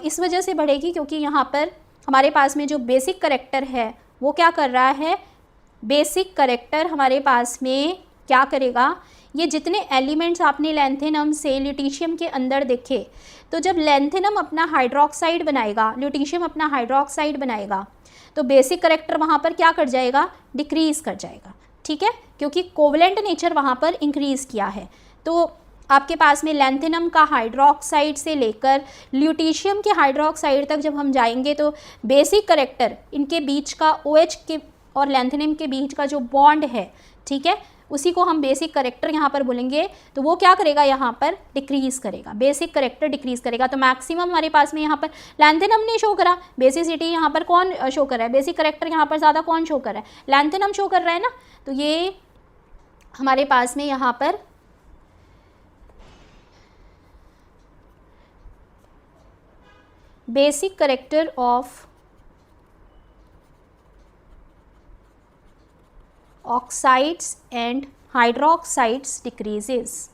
इस वजह से बढ़ेगी क्योंकि यहाँ पर हमारे पास में जो बेसिक करेक्टर है वो क्या कर रहा है, बेसिक करेक्टर हमारे पास में क्या करेगा, ये जितने एलिमेंट्स आपने लैंथेनम से ल्यूटीशियम के अंदर देखे, तो जब लैंथेनम अपना हाइड्रोक्साइड बनाएगा, ल्यूटीशियम अपना हाइड्रोक्साइड बनाएगा, तो बेसिक करेक्टर वहाँ पर क्या कर जाएगा, डिक्रीज़ कर जाएगा। ठीक है, क्योंकि कोवेलेंट नेचर वहाँ पर इंक्रीज़ किया है। तो आपके पास में लैंथेनम का हाइड्रोक्साइड से लेकर ल्यूटीशियम के हाइड्रोक्साइड तक जब हम जाएंगे तो बेसिक करेक्टर, इनके बीच का OH के और लैंथेनम के बीच का जो बॉन्ड है, ठीक है, उसी को हम बेसिक करेक्टर यहाँ पर बोलेंगे। तो वो क्या करेगा, यहाँ पर डिक्रीज़ करेगा, बेसिक करेक्टर डिक्रीज़ करेगा। तो मैक्सिमम हमारे पास में यहाँ पर लैंथेनम ने शो करा, बेसिसिटी यहाँ पर कौन शो कर रहा है, बेसिक करेक्टर यहाँ पर ज़्यादा कौन शो कर रहा है, लैंथेनम शो कर रहा है ना। तो ये हमारे पास में यहाँ पर basic character of oxides and hydroxides decreases.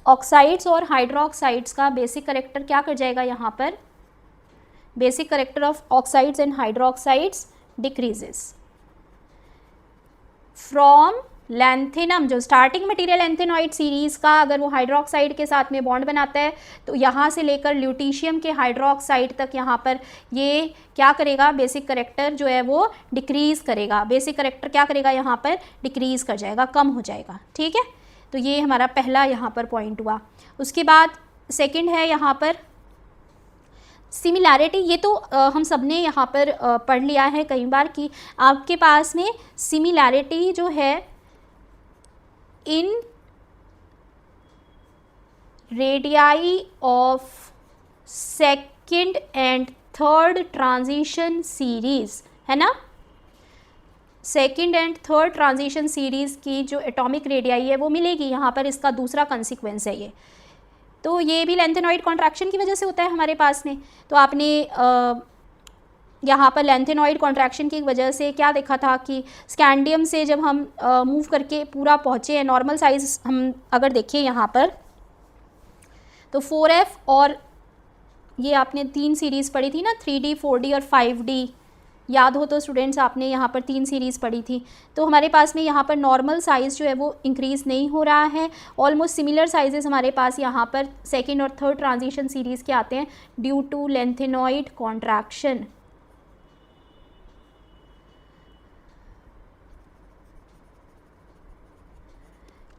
Oxides और हाइड्रोक्साइड्स का बेसिक करेक्टर क्या कर जाएगा, यहाँ पर basic character of oxides and hydroxides decreases from lanthanum. जो स्टार्टिंग मटेरियल लैंथेनॉइड सीरीज़ का अगर वो हाइड्रोक्साइड के साथ में बॉन्ड बनाता है तो यहाँ से लेकर ल्यूटीशियम के हाइड्रोक्साइड तक यहाँ पर ये क्या करेगा, बेसिक करेक्टर जो है वो डिक्रीज़ करेगा, बेसिक करेक्टर क्या करेगा, यहाँ पर डिक्रीज़ कर जाएगा, कम हो जाएगा। ठीक है, तो ये हमारा पहला यहाँ पर पॉइंट हुआ। उसके बाद सेकंड है यहाँ पर सिमिलैरिटी। ये तो हम सब ने यहाँ पर पढ़ लिया है कई बार कि आपके पास में सिमिलैरिटी जो है in radii of second and third transition series है ना, second and third transition series की जो एटॉमिक रेडियाई है वो मिलेगी यहाँ पर। इसका दूसरा कंसिक्वेंस है ये। तो ये भी लैंथेनॉइड कॉन्ट्रैक्शन की वजह से होता है हमारे पास में। तो आपने यहाँ पर लैंथेनॉइड कॉन्ट्रैक्शन की वजह से क्या देखा था कि स्कैंडियम से जब हम मूव करके पूरा पहुँचे हैं, नॉर्मल साइज हम अगर देखें यहाँ पर तो 4F और ये आपने 3 सीरीज़ पढ़ी थी ना, 3D 4D और 5D, याद हो तो स्टूडेंट्स आपने यहाँ पर 3 सीरीज़ पढ़ी थी। तो हमारे पास में यहाँ पर नॉर्मल साइज़ जो है वो इंक्रीज़ नहीं हो रहा है, ऑलमोस्ट सिमिलर साइजेस हमारे पास यहाँ पर सेकेंड और थर्ड ट्रांजिशन सीरीज़ के आते हैं ड्यू टू लैंथेनॉइड कॉन्ट्रैक्शन।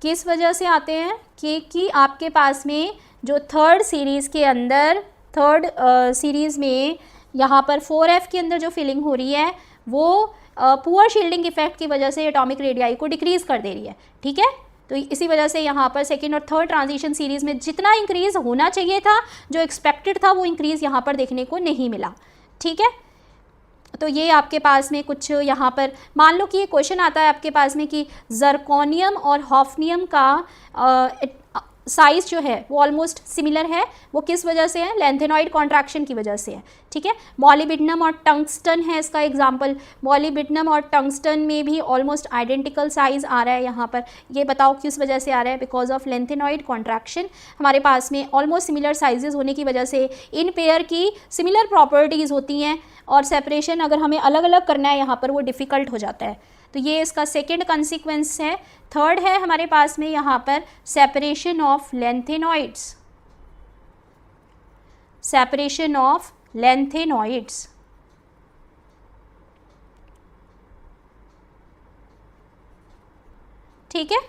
किस वजह से आते हैं कि आपके पास में जो थर्ड सीरीज़ के अंदर, थर्ड सीरीज़ में यहाँ पर 4F के अंदर जो फिलिंग हो रही है वो पुअर शील्डिंग इफेक्ट की वजह से एटॉमिक रेडियाई को डिक्रीज़ कर दे रही है। ठीक है, तो इसी वजह से यहाँ पर सेकेंड और थर्ड ट्रांजिशन सीरीज़ में जितना इंक्रीज़ होना चाहिए था, जो एक्सपेक्टेड था, वो इंक्रीज़ यहाँ पर देखने को नहीं मिला। ठीक है, तो ये आपके पास में कुछ यहाँ पर मान लो कि ये क्वेश्चन आता है आपके पास में कि ज़र्कोनियम और हॉफनियम का साइज़ जो है वो ऑलमोस्ट सिमिलर है, वो किस वजह से है, लैंथेनॉइड कॉन्ट्रैक्शन की वजह से है। ठीक है, मॉलिब्डेनम और टंगस्टन है इसका एग्जांपल। मॉलिब्डेनम और टंगस्टन में भी ऑलमोस्ट आइडेंटिकल साइज़ आ रहा है यहाँ पर। ये बताओ किस वजह से आ रहा है, बिकॉज ऑफ लैंथेनॉइड कॉन्ट्रैक्शन। हमारे पास में ऑलमोस्ट सिमिलर साइजेस होने की वजह से इन पेयर की सिमिलर प्रॉपर्टीज़ होती हैं और सेपरेशन अगर हमें अलग अलग करना है यहाँ पर वो डिफ़िकल्ट हो जाता है। तो ये इसका सेकेंड कंसिक्वेंस है। थर्ड है हमारे पास में यहाँ पर separation of lanthanoids, separation of lanthanoids. ठीक है,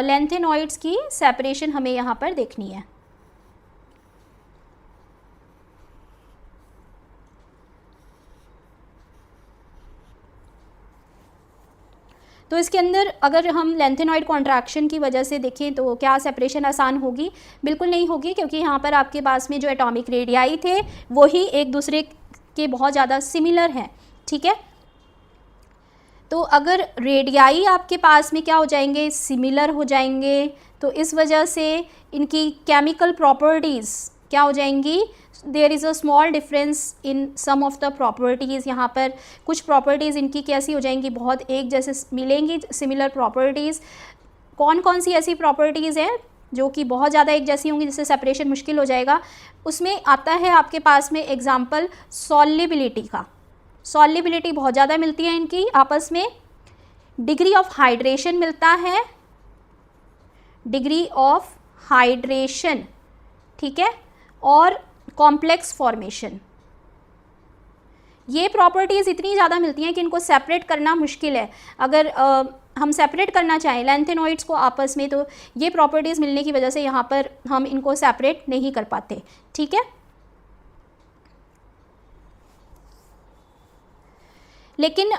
लैंथेनॉइड्स की सेपरेशन हमें यहाँ पर देखनी है। तो इसके अंदर अगर हम लेंथेनॉइड कॉन्ट्रैक्शन की वजह से देखें तो क्या सेपरेशन आसान होगी? बिल्कुल नहीं होगी, क्योंकि यहाँ पर आपके पास में जो एटॉमिक रेडियाई थे वही एक दूसरे के बहुत ज़्यादा सिमिलर हैं, ठीक है। तो अगर रेडियाई आपके पास में क्या हो जाएंगे? सिमिलर हो जाएंगे, तो इस वजह से इनकी केमिकल प्रॉपर्टीज़ क्या हो जाएंगी? There is a small difference in some of the properties. यहाँ पर कुछ प्रॉपर्टीज़ इनकी कैसी हो जाएंगी? बहुत एक जैसे मिलेंगी, सिमिलर प्रॉपर्टीज़। कौन कौन सी ऐसी प्रॉपर्टीज़ हैं जो कि बहुत ज़्यादा एक जैसी होंगी जिससे सेपरेशन मुश्किल हो जाएगा? उसमें आता है आपके पास में एग्जाम्पल सॉल्युबिलिटी का। सॉल्युबिलिटी बहुत ज़्यादा मिलती है इनकी आपस में। डिग्री ऑफ हाइड्रेशन मिलता है, डिग्री ऑफ हाइड्रेशन, ठीक है, और कॉम्प्लेक्स फॉर्मेशन। ये प्रॉपर्टीज़ इतनी ज़्यादा मिलती हैं कि इनको सेपरेट करना मुश्किल है। अगर हम सेपरेट करना चाहें लेंथेनॉइड्स को आपस में, तो ये प्रॉपर्टीज़ मिलने की वजह से यहाँ पर हम इनको सेपरेट नहीं कर पाते, ठीक है। लेकिन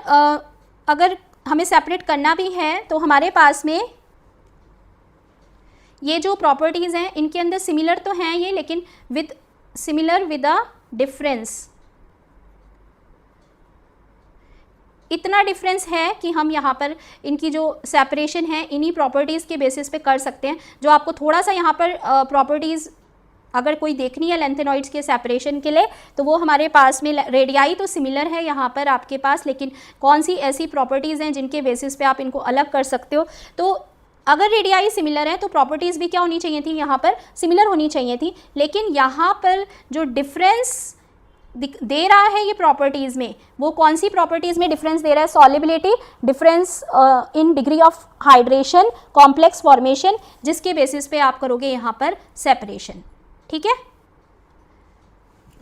अगर हमें सेपरेट करना भी है तो हमारे पास में ये जो प्रॉपर्टीज़ हैं इनके अंदर सिमिलर तो हैं ये, लेकिन सिमिलर विद अ डिफरेंस। इतना डिफरेंस है कि हम यहाँ पर इनकी जो सेपरेशन है इन्हीं प्रॉपर्टीज़ के बेसिस पे कर सकते हैं। जो आपको थोड़ा सा यहाँ पर प्रॉपर्टीज़ अगर कोई देखनी है लेंथेनॉइड्स के सेपरेशन के लिए, तो वो हमारे पास में रेडियाई तो सिमिलर है यहाँ पर आपके पास, लेकिन कौन सी ऐसी प्रॉपर्टीज़ हैं जिनके बेसिस पे आप इनको अलग कर सकते हो। तो अगर रेडियाई सिमिलर है तो प्रॉपर्टीज़ भी क्या होनी चाहिए थी? यहाँ पर सिमिलर होनी चाहिए थी। लेकिन यहाँ पर जो डिफरेंस दे रहा है ये प्रॉपर्टीज़ में, वो कौन सी प्रॉपर्टीज़ में डिफरेंस दे रहा है? Solubility, difference in degree of hydration, complex formation, जिसके बेसिस पे आप करोगे यहाँ पर सेपरेशन, ठीक है।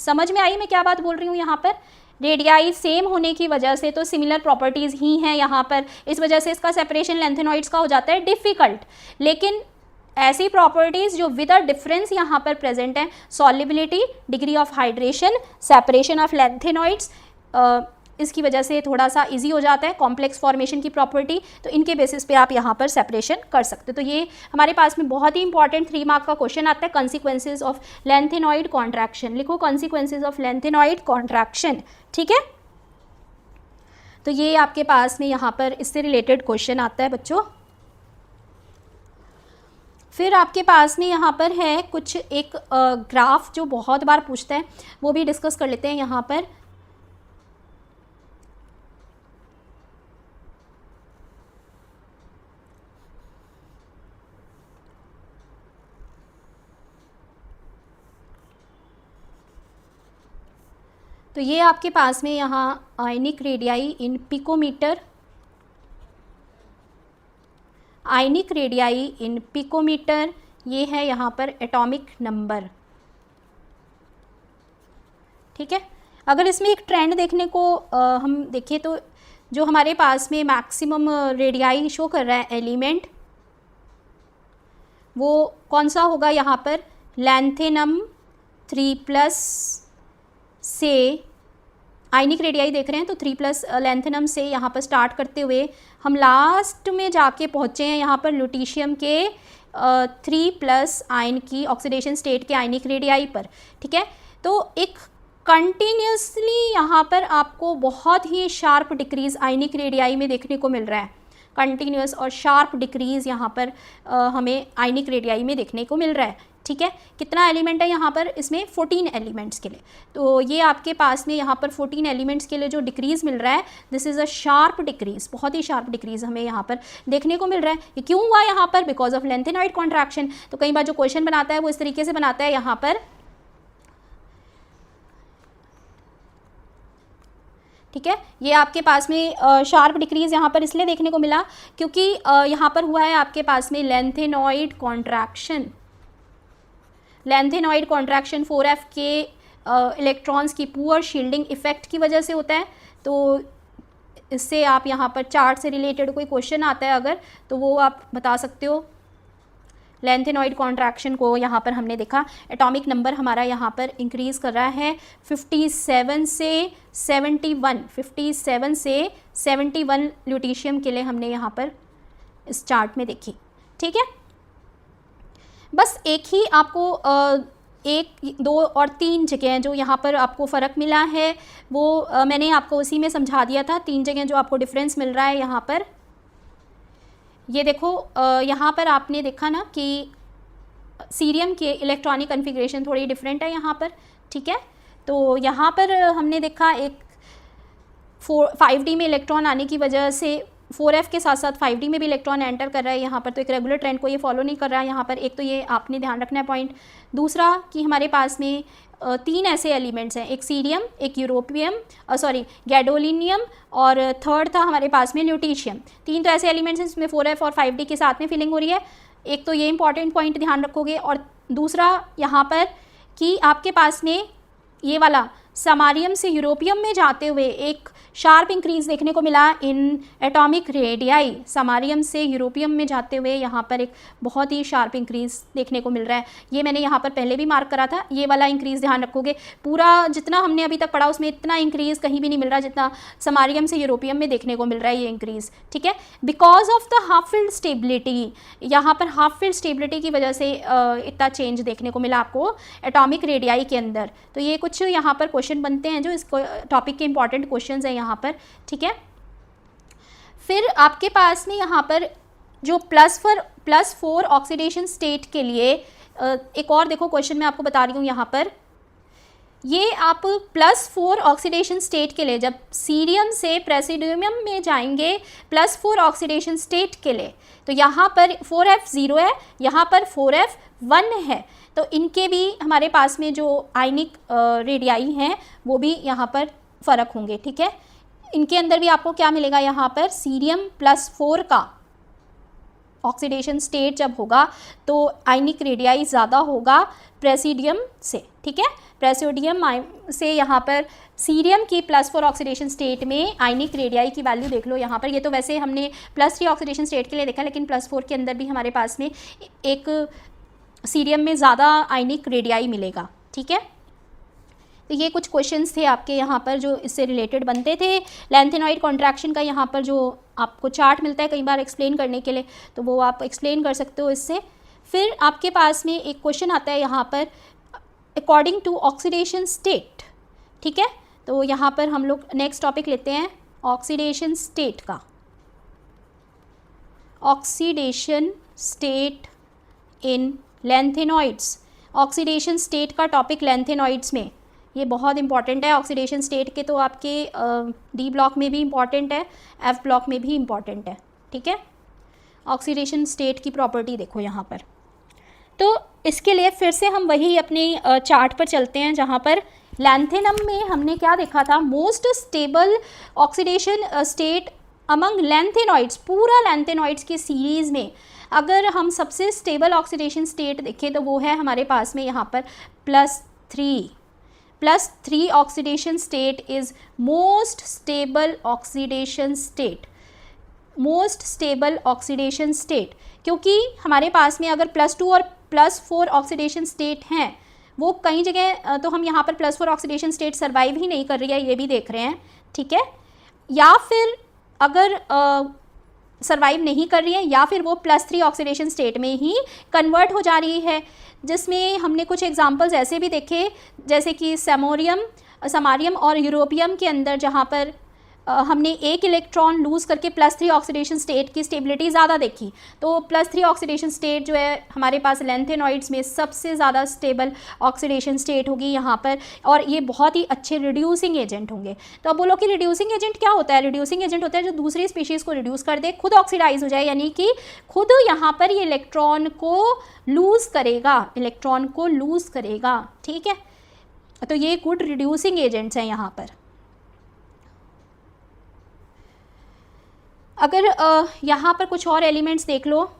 समझ में आई मैं क्या बात बोल रही हूँ? यहाँ पर रेडियाई सेम होने की वजह से तो सिमिलर प्रॉपर्टीज़ ही हैं यहाँ पर, इस वजह से इसका सेपरेशन लेंथेनॉइड्स का हो जाता है डिफ़िकल्ट। लेकिन ऐसी प्रॉपर्टीज़ जो विद अ डिफरेंस यहाँ पर प्रेजेंट हैं, solubility, degree of hydration, separation of lanthanoids, इसकी वजह से थोड़ा सा इजी हो जाता है। कॉम्प्लेक्स फॉर्मेशन की प्रॉपर्टी, तो इनके बेसिस पे आप यहाँ पर सेपरेशन कर सकते हो। तो ये हमारे पास में बहुत ही इंपॉर्टेंट 3 मार्क का क्वेश्चन आता है, कॉन्सिक्वेंसेज ऑफ लेंथेनॉइड कॉन्ट्रैक्शन। लिखो कॉन्सिक्वेंसेज ऑफ लेंथेनॉइड कॉन्ट्रैक्शन, ठीक है। तो ये आपके पास में यहाँ पर इससे रिलेटेड क्वेश्चन आता है बच्चों। फिर आपके पास में यहाँ पर है कुछ एक ग्राफ जो बहुत बार पूछता है, वो भी डिस्कस कर लेते हैं यहाँ पर। तो ये आपके पास में यहाँ आयनिक रेडियाई इन पिकोमीटर, आयनिक रेडियाई इन पिकोमीटर, ये है यहाँ पर एटॉमिक नंबर, ठीक है। अगर इसमें एक ट्रेंड देखने को हम देखें तो जो हमारे पास में मैक्सिमम रेडियाई शो कर रहा है एलिमेंट, वो कौन सा होगा? यहाँ पर लैंथेनम 3+ से आयनिक रेडियाई देख रहे हैं, तो 3+ लैंथेनम से यहाँ पर स्टार्ट करते हुए हम लास्ट में जाके पहुँचे हैं यहाँ पर लुटीशियम के 3+ आयन की ऑक्सीडेशन स्टेट के आयनिक रेडियाई पर, ठीक है। तो एक कंटिन्यूसली यहाँ पर आपको बहुत ही शार्प डिक्रीज़ आयनिक रेडियाई में देखने को मिल रहा है। कंटिन्यूस और शार्प डिक्रीज़ यहाँ पर हमें आयनिक रेडियाई में देखने को मिल रहा है, ठीक है। कितना एलिमेंट है यहाँ पर? इसमें 14 एलिमेंट्स के लिए। तो ये आपके पास में यहाँ पर 14 एलिमेंट्स के लिए जो डिक्रीज़ मिल रहा है, this is a sharp decrease, बहुत ही शार्प डिक्रीज़ हमें यहाँ पर देखने को मिल रहा है। ये क्यों हुआ यहाँ पर? Because of lanthanoid contraction. तो कई बार जो क्वेश्चन बनाता है वो इस तरीके से बनाता है यहाँ पर, ठीक है। ये आपके पास में शार्प डिक्रीज़ यहाँ पर इसलिए देखने को मिला क्योंकि यहाँ पर हुआ है आपके पास में lanthanoid contraction. Lanthanoid contraction 4f के इलेक्ट्रॉन्स की पुअर शील्डिंग इफेक्ट की वजह से होता है। तो इससे आप यहाँ पर चार्ट से रिलेटेड कोई क्वेश्चन आता है अगर, तो वो आप बता सकते हो। लैंथेनॉइड कॉन्ट्रैक्शन को यहाँ पर हमने देखा, एटॉमिक नंबर हमारा यहाँ पर इंक्रीज़ कर रहा है 57 से 71, 57 से 71 ल्यूटीशियम के लिए हमने यहाँ पर इस चार्ट में देखी। ठीक है, बस एक ही आपको 1, 2 और 3 जगह जो यहाँ पर आपको फ़र्क मिला है वो मैंने आपको उसी में समझा दिया था। 3 जगह जो आपको डिफरेंस मिल रहा है यहाँ पर, ये देखो यहाँ पर आपने देखा ना कि सीरियम के इलेक्ट्रॉनिक कन्फिग्रेशन थोड़ी डिफरेंट है यहाँ पर। ठीक है, तो यहाँ पर हमने देखा एक 5D में इलेक्ट्रॉन आने की वजह से 4f के साथ साथ 5D में भी इलेक्ट्रॉन एंटर कर रहा है यहाँ पर, तो एक रेगुलर ट्रेंड को ये फॉलो नहीं कर रहा है यहाँ पर। एक तो ये आपने ध्यान रखना है पॉइंट। दूसरा कि हमारे पास में 3 ऐसे एलिमेंट्स हैं, एक सीरियम, एक गैडोलिनियम और थर्ड था हमारे पास में ल्यूटीशियम। 3 तो ऐसे एलिमेंट्स हैं जिसमें 4f और 5D के साथ में फिलिंग हो रही है। एक तो ये इंपॉर्टेंट पॉइंट ध्यान रखोगे, और दूसरा यहाँ पर कि आपके पास में ये वाला समारियम से यूरोपियम में जाते हुए एक शार्प इंक्रीज देखने को मिला इन एटॉमिक रेडियाई। समारियम से यूरोपियम में जाते हुए यहाँ पर एक बहुत ही शार्प इंक्रीज देखने को मिल रहा है। ये मैंने यहाँ पर पहले भी मार्क करा था, ये वाला इंक्रीज ध्यान रखोगे। पूरा जितना हमने अभी तक पढ़ा उसमें इतना इंक्रीज कहीं भी नहीं मिल रहा जितना समारियम से यूरोपियम में देखने को मिल रहा है ये इंक्रीज। ठीक है, because of the half field stability, यहाँ पर हाफ फील्ड स्टेबिलिटी की वजह से इतना चेंज देखने को मिला आपको एटॉमिक रेडियाई के अंदर। तो ये कुछ यहाँ पर क्वेश्चन बनते हैं जो इस टॉपिक के इंपॉर्टेंट क्वेश्चन हैं यहाँ पर। ठीक है, फिर आपके पास में यहाँ पर जो +4 ऑक्सीडेशन स्टेट के लिए एक और देखो क्वेश्चन मैं आपको बता रही हूँ यहाँ पर। ये आप +4 ऑक्सीडेशन स्टेट के लिए जब सीरियम से प्रेसिडियम में जाएंगे +4 ऑक्सीडेशन स्टेट के लिए, तो यहाँ पर 4f 0 है, यहाँ पर 4f 1 है। तो इनके भी हमारे पास में जो आयनिक रेडियाई हैं वो भी यहाँ पर फ़र्क होंगे। ठीक है, इनके अंदर भी आपको क्या मिलेगा, यहाँ पर सीरियम +4 का ऑक्सीडेशन स्टेट जब होगा तो आयनिक रेडियाई ज़्यादा होगा प्रेसिडियम से। ठीक है, प्रेसिडियम से यहाँ पर सीरियम की +4 ऑक्सीडेशन स्टेट में आयनिक रेडियाई की वैल्यू देख लो यहाँ पर। ये तो वैसे हमने +3 ऑक्सीडेशन स्टेट के लिए देखा, लेकिन +4 के अंदर भी हमारे पास में एक सीरियम में ज़्यादा आयनिक रेडियाई मिलेगा। ठीक है, तो ये कुछ क्वेश्चंस थे आपके यहाँ पर जो इससे रिलेटेड बनते थे। लैंथेनॉइड कॉन्ट्रैक्शन का यहाँ पर जो आपको चार्ट मिलता है कई बार एक्सप्लेन करने के लिए, तो वो आप एक्सप्लेन कर सकते हो इससे। फिर आपके पास में एक क्वेश्चन आता है यहाँ पर अकॉर्डिंग टू ऑक्सीडेशन स्टेट। ठीक है, तो यहाँ पर हम लोग नेक्स्ट टॉपिक लेते हैं ऑक्सीडेशन स्टेट का। Oxidation state in lanthanoids, oxidation state का टॉपिक लैंथेनॉइड्स में ये बहुत इंपॉर्टेंट है। ऑक्सीडेशन स्टेट के तो आपके डी ब्लॉक में भी इंपॉर्टेंट है, एफ ब्लॉक में भी इंपॉर्टेंट है। ठीक है, ऑक्सीडेशन स्टेट की प्रॉपर्टी देखो यहाँ पर। तो इसके लिए फिर से हम वही अपने चार्ट पर चलते हैं जहाँ पर लैंथेनम में हमने क्या देखा था, most stable oxidation state among lanthanoids. पूरा लैंथेनॉइड्स की सीरीज़ में अगर हम सबसे स्टेबल ऑक्सीडेशन स्टेट देखें तो वो है हमारे पास में यहाँ पर +3 oxidation state is most stable oxidation state. Most stable oxidation state, क्योंकि हमारे पास में अगर +2 और +4 ऑक्सीडेशन स्टेट हैं, वो कई जगह तो हम यहाँ पर +4 ऑक्सीडेशन स्टेट सर्वाइव ही नहीं कर रही है, ये भी देख रहे हैं। ठीक है, या फिर अगर सर्वाइव नहीं कर रही है या फिर वो +3 ऑक्सीडेशन स्टेट में ही कन्वर्ट हो जा रही है, जिसमें हमने कुछ एग्जांपल्स ऐसे भी देखे जैसे कि समारियम और यूरोपियम के अंदर जहाँ पर हमने एक इलेक्ट्रॉन लूज़ करके +3 ऑक्सीडेशन स्टेट की स्टेबिलिटी ज़्यादा देखी। तो +3 ऑक्सीडेशन स्टेट जो है हमारे पास लैंथेनॉइड्स में सबसे ज़्यादा स्टेबल ऑक्सीडेशन स्टेट होगी यहाँ पर, और ये बहुत ही अच्छे रिड्यूसिंग एजेंट होंगे। तो अब बोलो कि रिड्यूसिंग एजेंट क्या होता है? रिड्यूसिंग एजेंट होता है जो दूसरी स्पीशीज़ को रिड्यूस कर दे, खुद ऑक्सीडाइज हो जाए, यानी कि खुद यहाँ पर ये इलेक्ट्रॉन को लूज़ करेगा, इलेक्ट्रॉन को लूज़ करेगा। ठीक है, तो ये गुड रिड्यूसिंग एजेंट्स हैं यहाँ पर। अगर यहाँ पर कुछ और एलिमेंट्स देख लो,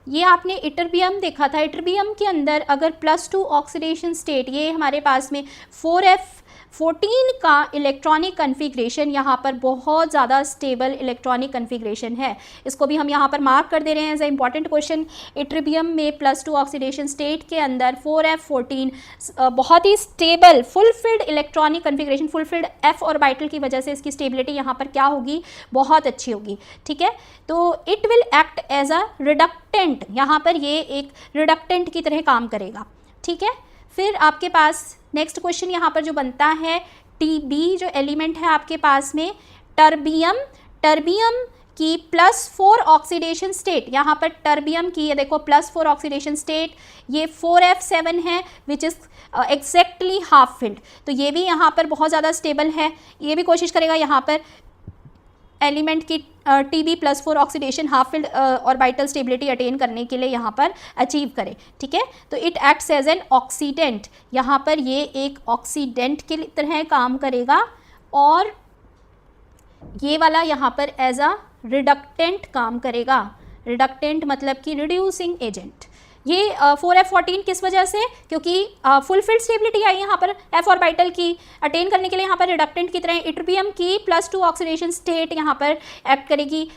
ये आपने इटरबियम देखा था। इटरबियम के अंदर अगर +2 ऑक्सीडेशन स्टेट, ये हमारे पास में 4f 14 का इलेक्ट्रॉनिक कन्फिग्रेशन यहाँ पर बहुत ज़्यादा स्टेबल इलेक्ट्रॉनिक कन्फिग्रेशन है। इसको भी हम यहाँ पर मार्क कर दे रहे हैं as a important question. Ytterbium में +2 ऑक्सीडेशन स्टेट के अंदर 4f14 बहुत ही stable full filled electronic configuration, full filled f orbital की वजह से इसकी स्टेबिलिटी यहाँ पर क्या होगी, बहुत अच्छी होगी। ठीक है, तो it will act as a reductant, यहाँ पर ये एक रिडक्टेंट की तरह काम करेगा। ठीक है, फिर आपके पास नेक्स्ट क्वेश्चन यहाँ पर जो बनता है, Tb जो एलिमेंट है आपके पास में, टर्बियम, टर्बियम की +4 ऑक्सीडेशन स्टेट, यहाँ पर टर्बियम की ये देखो +4 ऑक्सीडेशन स्टेट, ये 4f7 है which is exactly half filled, तो ये भी यहाँ पर बहुत ज़्यादा स्टेबल है। ये भी कोशिश करेगा यहाँ पर एलिमेंट की Tb +4 oxidation half filled orbital stability attain करने के लिए यहाँ पर अचीव करे। ठीक है, तो it acts as an oxidant, यहाँ पर ये एक ऑक्सीडेंट की तरह काम करेगा, और ये वाला यहाँ पर एज अ रिडक्टेंट काम करेगा। रिडक्टेंट मतलब कि रिड्यूसिंग एजेंट। ये 4f14 किस वजह से, क्योंकि फुलफिल्ड स्टेबिलिटी आई यहाँ पर f ऑर्बिटल की अटेन करने के लिए, यहाँ पर रिडक्टेंट की तरह इट्रिबियम की +2 ऑक्सीडेशन स्टेट यहाँ पर एक्ट करेगी।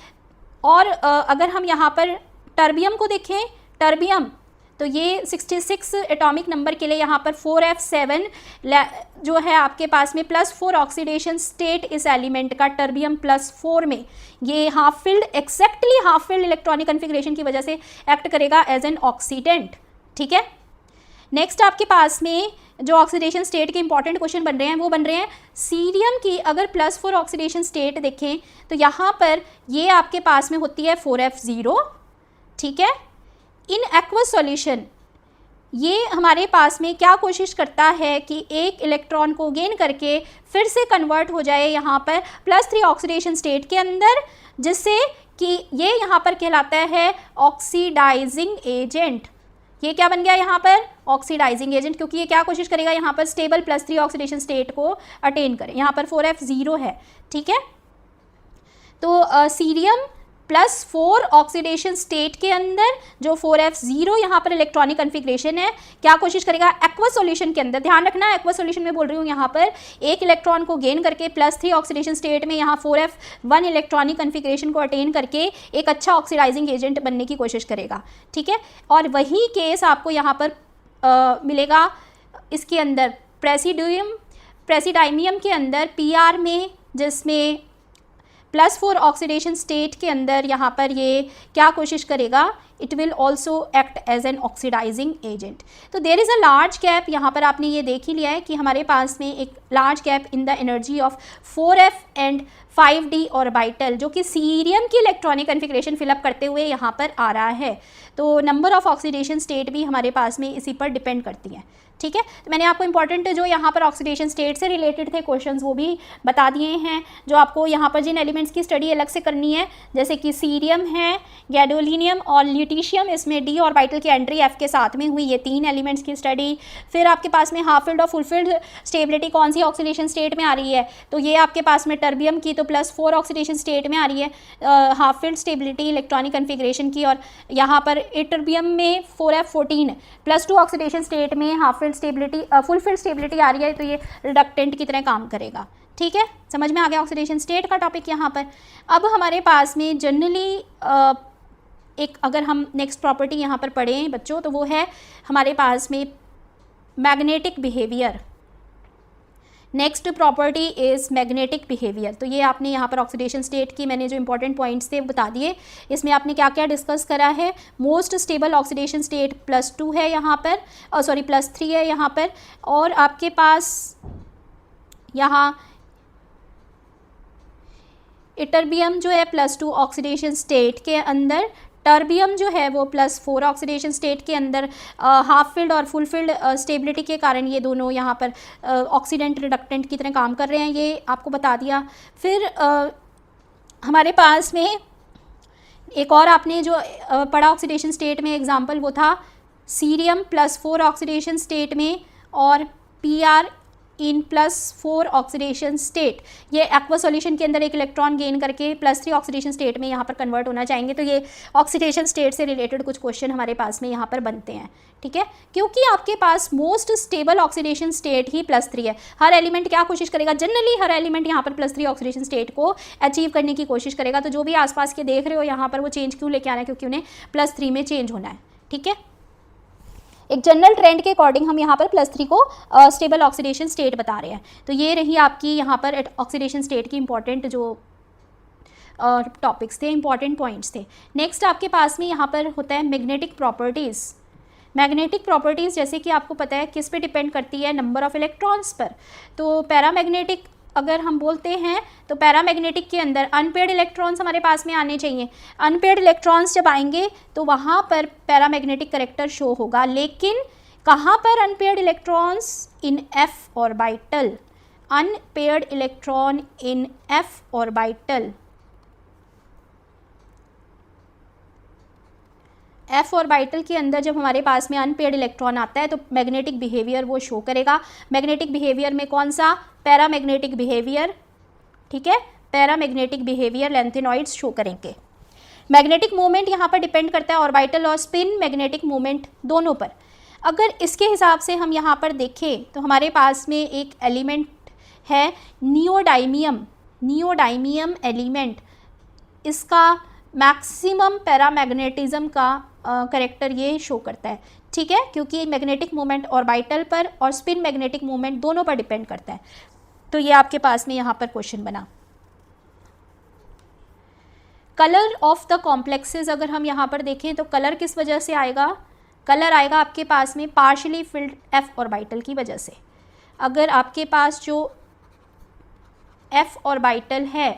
और अगर हम यहाँ पर टर्बियम को देखें, टर्बियम तो ये 66 एटॉमिक नंबर के लिए यहाँ पर 4f7 जो है आपके पास में +4 ऑक्सीडेशन स्टेट इस एलिमेंट का टर्बियम +4 में, ये half filled exactly half filled electronic configuration की वजह से एक्ट करेगा एज एन ऑक्सीडेंट। ठीक है, नेक्स्ट आपके पास में जो ऑक्सीडेशन स्टेट के इंपॉर्टेंट क्वेश्चन बन रहे हैं वो बन रहे हैं सीरियम की। अगर +4 ऑक्सीडेशन स्टेट देखें तो यहाँ पर ये आपके पास में होती है 4f0। ठीक है, इन एक्वस सॉल्यूशन ये हमारे पास में क्या कोशिश करता है कि एक इलेक्ट्रॉन को गेन करके फिर से कन्वर्ट हो जाए यहाँ पर +3 ऑक्सीडेशन स्टेट के अंदर, जिससे कि ये यहाँ पर कहलाता है ऑक्सीडाइजिंग एजेंट। ये क्या बन गया यहाँ पर, ऑक्सीडाइजिंग एजेंट, क्योंकि ये क्या कोशिश करेगा यहाँ पर स्टेबल +3 ऑक्सीडेशन स्टेट को अटेन करें। यहाँ पर 4f0 है। ठीक है, तो सीरियम +4 ऑक्सीडेशन स्टेट के अंदर जो 4f0 यहाँ पर इलेक्ट्रॉनिक कन्फिग्रेशन है, क्या कोशिश करेगा एक्वस सॉल्यूशन के अंदर, ध्यान रखना एक्वस सॉल्यूशन में बोल रही हूँ, यहाँ पर एक इलेक्ट्रॉन को गेन करके +3 ऑक्सीडेशन स्टेट में यहाँ 4f1 इलेक्ट्रॉनिक कन्फिग्रेशन को अटेन करके एक अच्छा ऑक्सीडाइजिंग एजेंट बनने की कोशिश करेगा। ठीक है, और वही केस आपको यहाँ पर मिलेगा इसके अंदर प्रेसिडाइमियम के अंदर Pr में, जिसमें +4 ऑक्सीडेशन स्टेट के अंदर यहाँ पर ये क्या कोशिश करेगा, it will also act as an oxidising agent. तो there is a large gap, यहाँ पर आपने ये देख ही लिया है कि हमारे पास में एक large gap in the energy of 4f and 5d orbital, जो कि सीरियम की इलेक्ट्रॉनिक कन्फिग्रेशन फिलअप करते हुए यहाँ पर आ रहा है। तो नंबर ऑफ ऑक्सीडेशन स्टेट भी हमारे पास में इसी पर डिपेंड करती हैं। ठीक है, तो मैंने आपको इंपॉर्टेंट जो यहाँ पर ऑक्सीडेशन स्टेट से रिलेटेड थे क्वेश्चंस वो भी बता दिए हैं, जो आपको यहाँ पर जिन एलिमेंट्स की स्टडी अलग से करनी है, जैसे कि सीरियम है, गैडोलिनियम और ल्यूटीशियम, इसमें डी ऑर्बिटल की एंट्री f के साथ में हुई, ये 3 एलिमेंट्स की स्टडी। फिर आपके पास में हाफ फिल्ड और फुल फिल्ड स्टेबिलिटी कौन सी ऑक्सीडेशन स्टेट में आ रही है, तो ये आपके पास में टर्बियम की तो +4 ऑक्सीडेशन स्टेट में आ रही है half filled stability electronic configuration की, और यहाँ पर इट्रिबियम में 4f14 +2 ऑक्सीडेशन स्टेट में half filled stability full filled stability आ रही है, तो ये रिडक्टेंट की तरह काम करेगा। ठीक है, समझ में आ गया ऑक्सीडेशन स्टेट का टॉपिक यहाँ पर। अब हमारे पास में जनरली एक अगर हम नेक्स्ट प्रॉपर्टी यहाँ पर पढ़ें बच्चों, तो वो है हमारे पास में magnetic behaviour. Next property is magnetic behaviour. तो ये आपने यहाँ पर ऑक्सीडेशन स्टेट की मैंने जो इंपॉर्टेंट पॉइंट्स थे बता दिए। इसमें आपने क्या क्या डिस्कस करा है, मोस्ट स्टेबल ऑक्सीडेशन स्टेट +2 है यहाँ पर, +3 है यहाँ पर, और आपके पास यहाँ इटर्बियम जो है +2 ऑक्सीडेशन स्टेट के अंदर, टर्बियम जो है वो +4 ऑक्सीडेशन स्टेट के अंदर, हाफ फिल्ड और फुल फिल्ड स्टेबिलिटी के कारण ये दोनों यहाँ पर ऑक्सीडेंट रिडक्टेंट की तरह काम कर रहे हैं, ये आपको बता दिया। फिर हमारे पास में एक और आपने जो पढ़ा ऑक्सीडेशन स्टेट में एग्जांपल, वो था सीरियम +4 ऑक्सीडेशन स्टेट में और Pr इन +4 ऑक्सीडेशन स्टेट, ये एक्वा सॉल्यूशन के अंदर एक इलेक्ट्रॉन गेन करके +3 ऑक्सीडेशन स्टेट में यहाँ पर कन्वर्ट होना चाहेंगे। तो ये ऑक्सीडेशन स्टेट से रिलेटेड कुछ क्वेश्चन हमारे पास में यहाँ पर बनते हैं, ठीक है, क्योंकि आपके पास मोस्ट स्टेबल ऑक्सीडेशन स्टेट ही +3 है। हर एलिमेंट क्या कोशिश करेगा, जनरली हर एलिमेंट यहाँ पर +3 ऑक्सीडेशन स्टेट को अचीव करने की कोशिश करेगा। तो जो भी आसपास के देख रहे हो यहाँ पर, वो चेंज क्यों लेके आना है, क्योंकि उन्हें +3 में चेंज होना है, ठीक है। एक जनरल ट्रेंड के अकॉर्डिंग हम यहाँ पर +3 को स्टेबल ऑक्सीडेशन स्टेट बता रहे हैं। तो ये रही आपकी यहाँ पर ऑक्सीडेशन स्टेट की इंपॉर्टेंट जो टॉपिक्स थे, इंपॉर्टेंट पॉइंट्स थे। नेक्स्ट आपके पास में यहाँ पर होता है मैग्नेटिक प्रॉपर्टीज़। मैग्नेटिक प्रॉपर्टीज़ जैसे कि आपको पता है किस पे डिपेंड करती है, नंबर ऑफ इलेक्ट्रॉन्स पर। तो पैरामैग्नेटिक अगर हम बोलते हैं तो पैरामैग्नेटिक के अंदर अनपेयर्ड इलेक्ट्रॉन्स हमारे पास में आने चाहिए। अनपेयर्ड इलेक्ट्रॉन्स जब आएंगे तो वहाँ पर पैरामैग्नेटिक करैक्टर शो होगा। लेकिन कहाँ पर unpaired electrons, in f orbital, unpaired electron in f orbital. f orbital के अंदर जब हमारे पास में अनपेयर्ड इलेक्ट्रॉन आता है तो मैग्नेटिक बिहेवियर वो शो करेगा। मैग्नेटिक बिहेवियर में कौन सा, पैरामैग्नेटिक बिहेवियर, ठीक है, पैरामैग्नेटिक बिहेवियर लैंथेनॉइड्स शो करेंगे। मैग्नेटिक मोमेंट यहाँ पर डिपेंड करता है ऑर्बिटल और स्पिन मैग्नेटिक मोमेंट दोनों पर। अगर इसके हिसाब से हम यहाँ पर देखें तो हमारे पास में एक एलिमेंट है नियोडाइमियम, नियोडाइमियम एलिमेंट। इसका मैक्सिमम पैरामैग्नेटिज्म का करेक्टर ये शो करता है, ठीक है, क्योंकि मैग्नेटिक मोमेंट ऑर्बिटल पर और स्पिन मैग्नेटिक मोमेंट दोनों पर डिपेंड करता है। तो ये आपके पास में यहाँ पर क्वेश्चन बना। कलर ऑफ द कॉम्प्लेक्सेस अगर हम यहाँ पर देखें तो कलर किस वजह से आएगा, कलर आएगा आपके पास में पार्शली फिल्ड f ऑर्बिटल की वजह से। अगर आपके पास जो f ऑर्बिटल है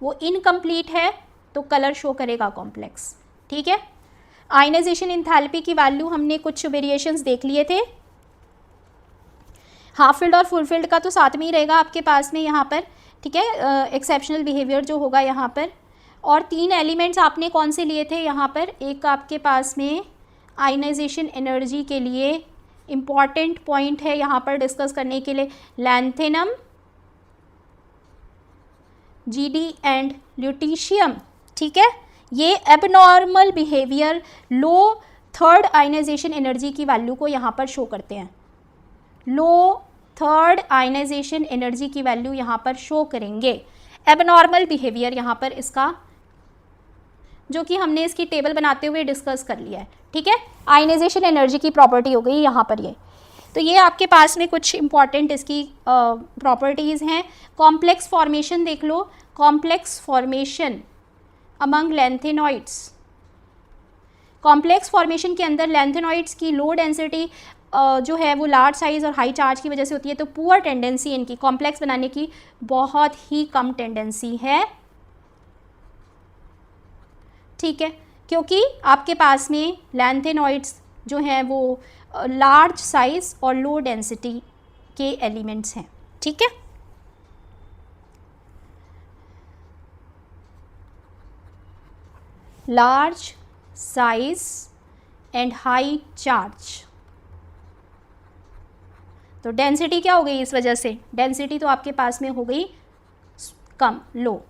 वो इनकम्प्लीट है तो कलर शो करेगा कॉम्प्लेक्स, ठीक है। आयनाइजेशन एंथैल्पी की वैल्यू हमने कुछ वेरिएशंस देख लिए थे। हाफ फील्ड और फुल फील्ड का तो साथ में ही रहेगा आपके पास में यहाँ पर, ठीक है, एक्सेप्शनल बिहेवियर जो होगा यहाँ पर। और 3 एलिमेंट्स आपने कौन से लिए थे यहाँ पर, एक आपके पास में आयनाइजेशन एनर्जी के लिए इम्पॉर्टेंट पॉइंट है यहाँ पर डिस्कस करने के लिए, लैंथेनम, GD एंड ल्यूटीशियम, ठीक है। ये एबनॉर्मल बिहेवियर लो थर्ड आयनाइजेशन एनर्जी की वैल्यू को यहाँ पर शो करते हैं। लो थर्ड आयनाइजेशन एनर्जी की वैल्यू यहाँ पर शो करेंगे। एबनॉर्मल बिहेवियर यहाँ पर इसका, जो कि हमने इसकी टेबल बनाते हुए डिस्कस कर लिया है, ठीक है। आयनाइजेशन एनर्जी की प्रॉपर्टी हो गई यहाँ पर ये। तो ये आपके पास में कुछ इंपॉर्टेंट इसकी प्रॉपर्टीज़ हैं। कॉम्प्लेक्स फॉर्मेशन देख लो, complex formation among lanthanoids. Complex formation के अंदर लैंथेनॉइड्स की लो डेंसिटी जो है वो लार्ज साइज़ और हाई चार्ज की वजह से होती है। तो पुअर टेंडेंसी इनकी कॉम्प्लेक्स बनाने की बहुत ही कम टेंडेंसी है, ठीक है, क्योंकि आपके पास में लैंथेनॉइड्स जो हैं वो लार्ज साइज और लो डेंसिटी के एलिमेंट्स हैं, ठीक है। Large size and high charge. तो डेंसिटी क्या हो गई इस वजह से, डेंसिटी तो आपके पास में हो गई कम, लो।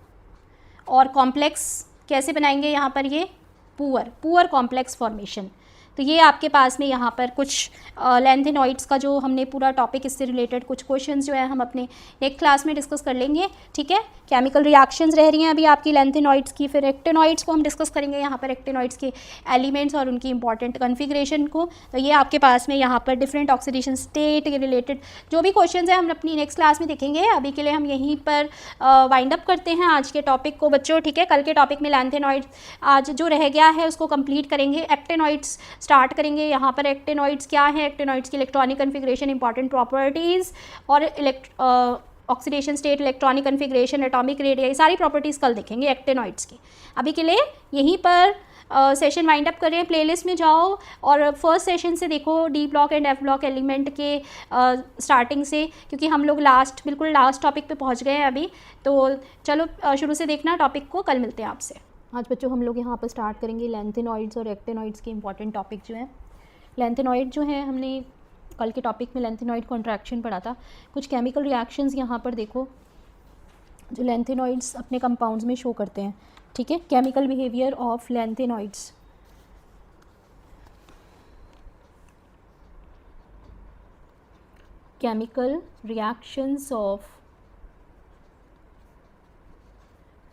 और कॉम्प्लेक्स कैसे बनाएंगे यहाँ पर, ये पुअर कॉम्प्लेक्स फॉर्मेशन। तो ये आपके पास में यहाँ पर कुछ लैंथेनॉइड्स का जो हमने पूरा टॉपिक, इससे रिलेटेड कुछ क्वेश्चंस जो है हम अपने नेक्स्ट क्लास में डिस्कस कर लेंगे, ठीक है। केमिकल रिएक्शंस रह रही हैं अभी आपकी लैंथेनॉइड्स की, फिर एक्टिनॉइड्स को हम डिस्कस करेंगे यहाँ पर, एक्टिनॉइड्स के एलिमेंट्स और उनकी इंपॉर्टेंट कन्फिग्रेशन को। तो ये आपके पास में यहाँ पर डिफरेंट ऑक्सीडेशन स्टेट के रिलेटेड जो भी क्वेश्चन है हम अपनी नेक्स्ट क्लास में देखेंगे। अभी के लिए हम यहीं पर वाइंड अप करते हैं आज के टॉपिक को बच्चों, ठीक है। कल के टॉपिक में लैंथेनॉइड्स आज जो रह गया है उसको कंप्लीट करेंगे, एक्टिनॉइड्स स्टार्ट करेंगे। यहाँ पर एक्टिनॉइड्स क्या है, एक्टिनॉइड्स की इलेक्ट्रॉनिक कन्फिग्रेशन, इंपॉर्टेंट प्रॉपर्टीज़ और oxidation state, electronic configuration, atomic radius, सारी प्रॉपर्टीज़ कल देखेंगे एक्टिनॉइड्स की। अभी के लिए यहीं पर सेशन वाइंड अप करें। प्लेलिस्ट में जाओ और फर्स्ट सेशन से देखो D block and F block element के स्टार्टिंग से, क्योंकि हम लोग बिल्कुल लास्ट टॉपिक पे पहुंच गए हैं अभी। तो चलो शुरू से देखना टॉपिक को, कल मिलते हैं आपसे। आज बच्चों हम लोग यहाँ पर स्टार्ट करेंगे लैंथेनॉइड्स और एक्टिनॉइड्स के इंपॉर्टेंट टॉपिक जो हैं। लैंथेनॉइड जो है हमने कल के टॉपिक में लेंथेनॉइड कॉन्ट्रैक्शन पढ़ा था। कुछ केमिकल रिएक्शंस यहाँ पर देखो जो लेंथेनॉइड्स अपने कंपाउंड्स में शो करते हैं, ठीक है। Chemical behaviour of lanthanoids, chemical reactions of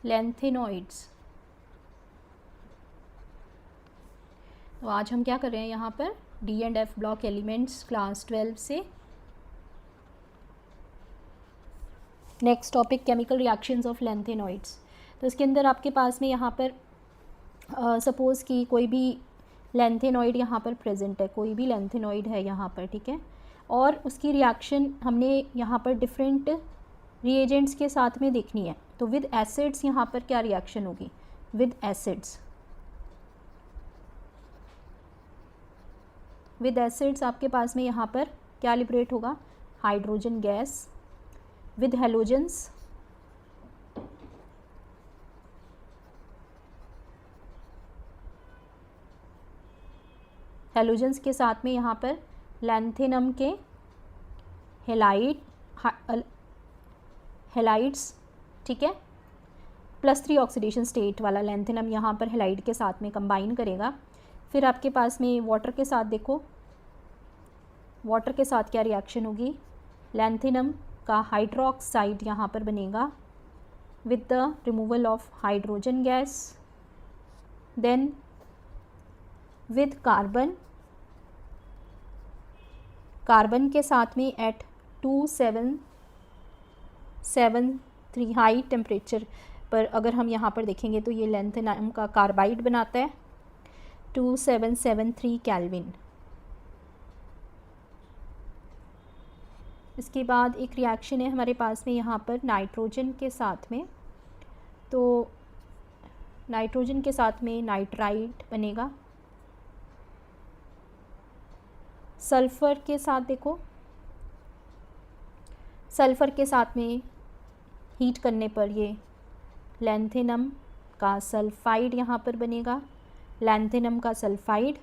lanthanoids. तो आज हम क्या कर रहे हैं यहाँ पर, D and F block elements class 12 से next topic chemical reactions of lanthanoids. तो इसके अंदर आपके पास में यहाँ पर सपोज़ कि कोई भी लेंथेनॉइड यहाँ पर प्रेजेंट है, कोई भी लेंथेनॉइड है यहाँ पर, ठीक है, और उसकी रिएक्शन हमने यहाँ पर डिफरेंट रिएजेंट्स के साथ में देखनी है। तो विद एसिड्स यहाँ पर क्या रिएक्शन होगी, विद एसिड्स, विद एसिड्स आपके पास में यहाँ पर क्या लिबरेट होगा, hydrogen gas. With halogens, halogens के साथ में यहाँ पर लैंथेनम के हेलाइड्स, ठीक है, +3 ऑक्सीडेशन स्टेट वाला लैंथेनम यहाँ पर हेलाइड के साथ में कंबाइन करेगा। फिर आपके पास में वाटर के साथ देखो, वाटर के साथ क्या रिएक्शन होगी, लैंथेनम का हाइड्रोक्साइड यहाँ पर बनेगा with the removal of hydrogen gas. Then with carbon, carbon के साथ में एट 2773 हाई टेम्परेचर पर अगर हम यहाँ पर देखेंगे तो ये लैंथेनम का कार्बाइड बनाता है 2773 केल्विन। इसके बाद एक रिएक्शन है हमारे पास में यहाँ पर नाइट्रोजन के साथ में, तो नाइट्रोजन के साथ में नाइट्राइट बनेगा। सल्फ़र के साथ देखो, सल्फ़र के साथ में हीट करने पर ये लैंथेनम का सल्फाइड यहाँ पर बनेगा, लैंथेनम का सल्फाइड,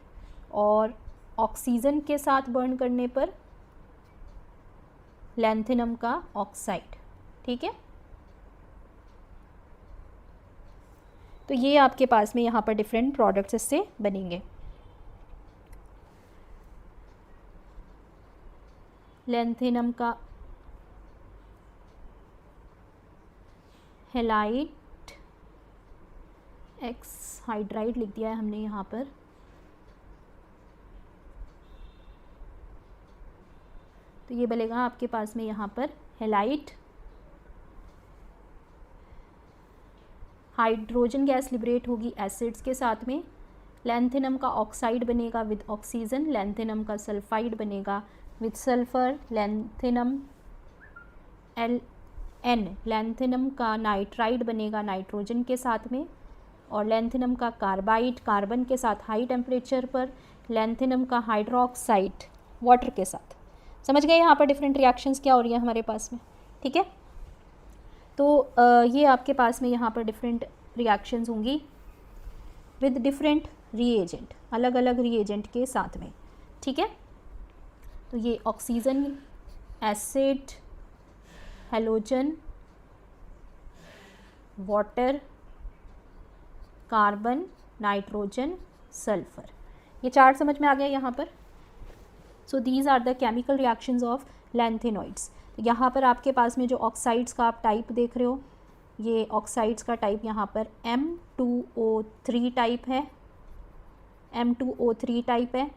और ऑक्सीजन के साथ बर्न करने पर लैंथेनम का ऑक्साइड, ठीक है। तो ये आपके पास में यहाँ पर डिफरेंट प्रोडक्ट्स इससे बनेंगे। लैंथेनम का हेलाइट एक्स हाइड्राइड लिख दिया है हमने यहाँ पर, तो ये बनेगा आपके पास में यहाँ पर हेलाइट। हाइड्रोजन गैस लिबरेट होगी एसिड्स के साथ में, लैंथेनम का ऑक्साइड बनेगा विद ऑक्सीजन, लैंथेनम का सल्फाइड बनेगा with sulphur, lanthanum LN, lanthanum का नाइट्राइड बनेगा नाइट्रोजन के साथ में, और लैंथेनम का कार्बाइड कार्बन के साथ हाई टेम्परेचर पर, लैंथेनम का हाइड्रोक्साइड वाटर के साथ। समझ गए यहाँ पर डिफरेंट रिएक्शंस क्या हो रही हैं हमारे पास में, ठीक है। तो ये आपके पास में यहाँ पर डिफरेंट रिएक्शंस होंगी विद डिफरेंट रिएजेंट, अलग अलग रिएजेंट के साथ में, ठीक है। तो ये oxygen, acid, halogen, water, carbon, nitrogen, sulphur, ये चार्ट समझ में आ गया यहाँ पर। So these are the chemical reactions of lanthanoids. यहाँ पर आपके पास में जो ऑक्साइड्स का आप टाइप देख रहे हो, ये ऑक्साइड्स का टाइप यहाँ पर M2O3 टाइप है, M2O3 टाइप है।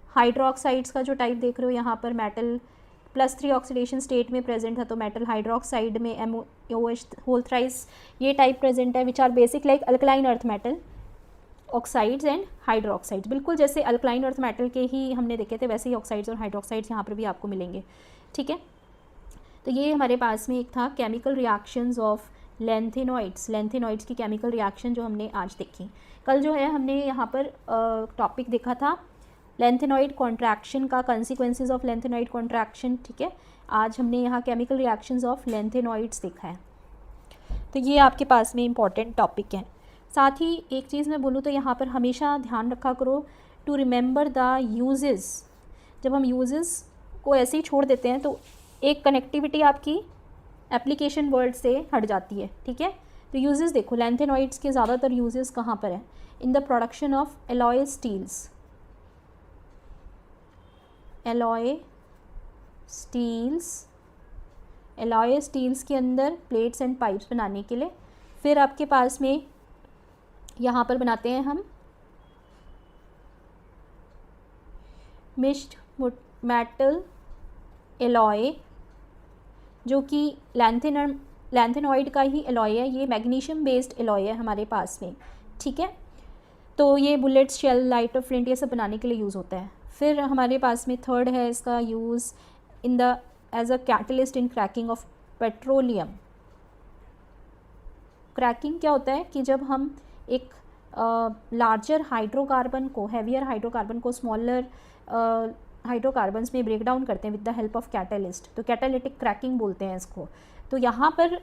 हाइड्रोक्साइड्स का जो टाइप देख रहे हो यहाँ पर मेटल +3 ऑक्सीडेशन स्टेट में प्रेजेंट है, तो मेटल हाइड्रोक्साइड में MOH होल थ्राइस ये टाइप प्रेजेंट है, which are basic like alkaline earth metal oxides and hydroxides. बिल्कुल जैसे अल्कलाइन अर्थ मेटल के ही हमने देखे थे वैसे ही ऑक्साइड्स और हाइड्रोक्साइड्स यहाँ पर भी आपको मिलेंगे, ठीक है। तो ये हमारे पास में एक था chemical reactions of lanthanoids, lanthanoids की केमिकल रिएक्शन जो हमने आज देखी। कल जो है हमने यहाँ पर टॉपिक देखा था लेंथेनॉइड कॉन्ट्रैक्शन का, कंसिक्वेंसेस ऑफ लेंथेनॉइड कॉन्ट्रैक्शन, ठीक है। आज हमने यहाँ केमिकल रिएक्शंस ऑफ लेंथेनॉइड्स देखा है, तो ये आपके पास में इम्पॉर्टेंट टॉपिक हैं। साथ ही एक चीज़ मैं बोलूँ तो यहाँ पर हमेशा ध्यान रखा करो टू रिमेंबर द यूजेस। जब हम यूजेस को ऐसे ही छोड़ देते हैं तो एक कनेक्टिविटी आपकी एप्लीकेशन वर्ड से हट जाती है, ठीक है। तो यूजेस देखो, लैंथेनॉइड्स के ज़्यादातर यूजेस कहाँ पर हैं? In the production of alloy steels, alloy steels के अंदर प्लेट्स एंड पाइप्स बनाने के लिए। फिर आपके पास में यहाँ पर बनाते हैं हम मिक्स्ड मेटल एलॉय, जो कि लैंथेनॉइड का ही एलॉय है, ये मैग्नीशियम बेस्ड एलॉय है हमारे पास में, ठीक है। तो ये बुलेट्स, शेल, लाइटर, फ्लिंट, ये सब बनाने के लिए यूज़ होता है। फिर हमारे पास में थर्ड है इसका use in the as a catalyst in cracking of petroleum. Cracking क्या होता है कि जब हम एक लार्जर हाइड्रोकार्बन को, हैवियर हाइड्रोकार्बन को स्मॉलर हाइड्रोकार्बन्स में ब्रेक डाउन करते हैं with the help of catalyst, तो कैटालिटिक क्रैकिंग बोलते हैं इसको। तो यहाँ पर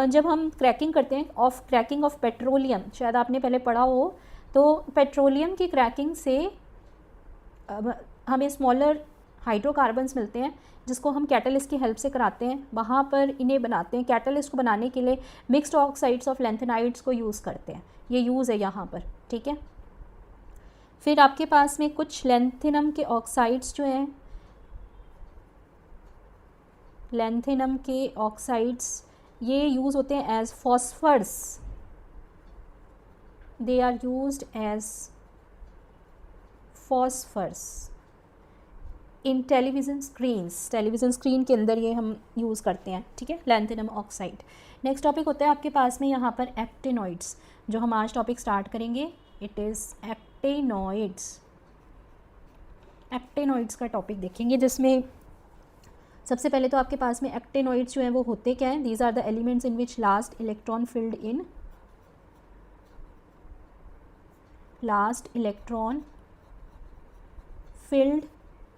जब हम क्रैकिंग करते हैं क्रैकिंग ऑफ पेट्रोलियम, शायद आपने पहले पढ़ा हो, तो पेट्रोलियम की क्रैकिंग से हमें स्मॉलर हाइड्रोकार्बन्स मिलते हैं जिसको हम कैटलिस्ट की हेल्प से कराते हैं, वहाँ पर इन्हें बनाते हैं। कैटलिस्ट को बनाने के लिए मिक्स्ड ऑक्साइड्स ऑफ लैंथेनाइड्स को यूज़ करते हैं, ये यूज़ है यहाँ पर, ठीक है। फिर आपके पास में कुछ लैंथेनम के ऑक्साइड्स जो हैं, लैंथेनम के ऑक्साइड्स ये यूज़ होते हैं as phosphors, they are used as phosphors in television screen के अंदर ये हम यूज़ करते हैं, ठीक है, लैंथेनम ऑक्साइड। नेक्स्ट टॉपिक होता है आपके पास में यहाँ पर एक्टिनॉइड्स, जो हम आज टॉपिक स्टार्ट करेंगे, इट इज़ एक्टिनॉइड्स। एक्टिनॉइड्स का टॉपिक देखेंगे, जिसमें सबसे पहले तो आपके पास में एक्टिनॉइड्स जो हैं वो होते क्या हैं? These are the elements in which last electron filled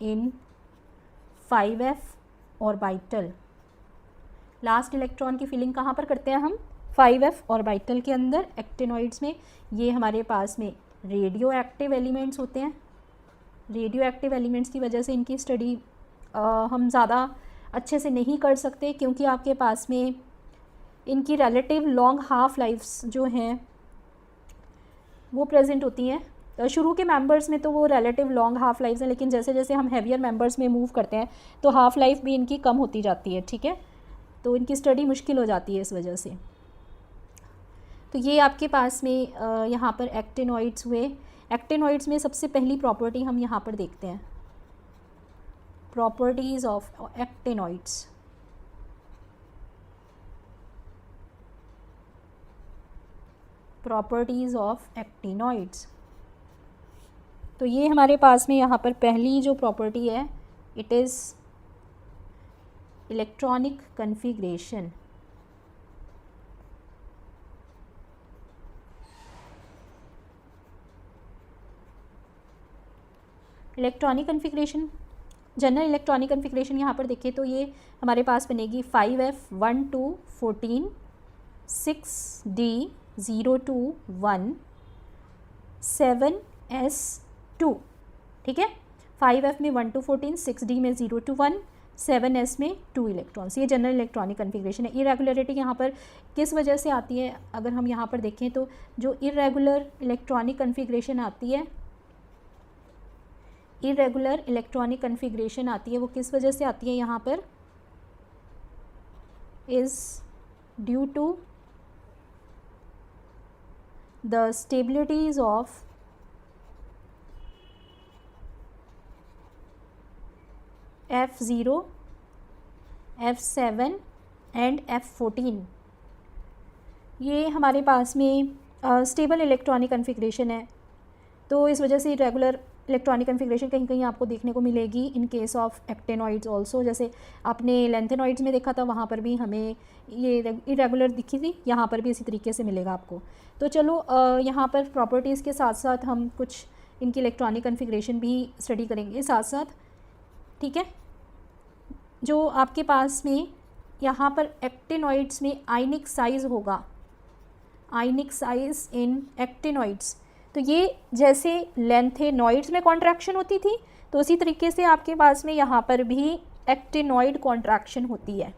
in 5f orbital. Last electron की फिलिंग कहाँ पर करते हैं हम? 5f ऑर्बिटल के अंदर एक्टिनॉइड्स में। ये हमारे पास में रेडियो एक्टिव एलिमेंट्स होते हैं। रेडियो एक्टिव एलिमेंट्स की वजह से इनकी स्टडी हम ज़्यादा अच्छे से नहीं कर सकते, क्योंकि आपके पास में इनकी रिलेटिव लॉन्ग हाफ लाइफ्स जो हैं वो प्रेजेंट होती हैं। शुरू के मेंबर्स में तो वो रिलेटिव लॉन्ग हाफ लाइफ्स हैं, लेकिन जैसे जैसे हम हैवियर मेंबर्स में मूव करते हैं तो हाफ लाइफ भी इनकी कम होती जाती है, ठीक है। तो इनकी स्टडी मुश्किल हो जाती है इस वजह से। तो ये आपके पास में यहाँ पर एक्टिनॉइड्स हुए। एक्टिनॉइड्स में सबसे पहली प्रॉपर्टी हम यहाँ पर देखते हैं, properties of actinoids. Properties of actinoids, तो ये हमारे पास में यहाँ पर पहली जो प्रॉपर्टी है, it is electronic configuration. Electronic configuration, general electronic configuration यहाँ पर देखें तो ये हमारे पास बनेगी 5f1214 6d 021 7s2, ठीक है। 5f में 1 to 14, 6d में 0 to 1, 7s में 2 इलेक्ट्रॉन्स। ये जनरल इलेक्ट्रॉनिक कन्फिग्रेशन है। इरेगुलरिटी यहाँ पर किस वजह से आती है? अगर हम यहाँ पर देखें तो जो इरेगुलर इलेक्ट्रॉनिक कन्फिग्रेशन आती है, इरेगुलर इलेक्ट्रॉनिक कन्फिग्रेशन आती है, वो किस वजह से आती है? यहाँ पर is due to the stabilities of F0, F7 and F14। ये हमारे पास में स्टेबल इलेक्ट्रॉनिक कन्फिग्रेशन है, तो इस वजह से रेगुलर इलेक्ट्रॉनिक कन्फिग्रेशन कहीं कहीं आपको देखने को मिलेगी in case of actinoids also. जैसे आपने लैंथेनॉइड्स में देखा था, वहाँ पर भी हमें ये इरेगुलर दिखी थी, यहाँ पर भी इसी तरीके से मिलेगा आपको। तो चलो यहाँ पर प्रॉपर्टीज़ के साथ साथ हम कुछ इनकी इलेक्ट्रॉनिक कन्फिग्रेशन भी स्टडी करेंगे साथ साथ, ठीक है। जो आपके पास में यहाँ पर एक्टिनॉइड्स में आयनिक साइज़ होगा, आयनिक साइज़ इन एक्टिनॉइड्स, तो ये जैसे लैंथेनॉइड्स में कॉन्ट्रैक्शन होती थी, तो उसी तरीके से आपके पास में यहाँ पर भी एक्टिनॉइड कॉन्ट्रैक्शन होती है।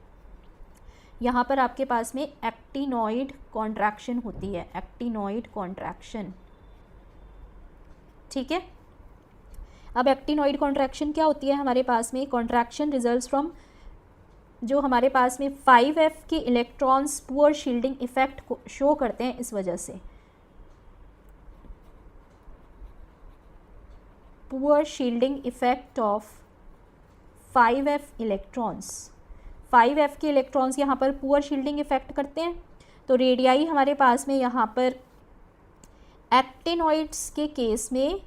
यहाँ पर आपके पास में एक्टिनॉइड कॉन्ट्रैक्शन होती है, एक्टिनॉइड कॉन्ट्रैक्शन। ठीक है, अब एक्टिनॉइड कॉन्ट्रैक्शन क्या होती है हमारे पास में? कॉन्ट्रैक्शन रिजल्ट्स फ्रॉम जो हमारे पास में 5f के इलेक्ट्रॉन्स पुअर शील्डिंग इफेक्ट को शो करते हैं, इस वजह से poor shielding effect of 5f electrons. 5f के इलेक्ट्रॉन्स यहाँ पर पुअर शील्डिंग इफेक्ट करते हैं। तो रेडियाई हमारे पास में यहाँ पर एक्टिनॉइड्स के केस में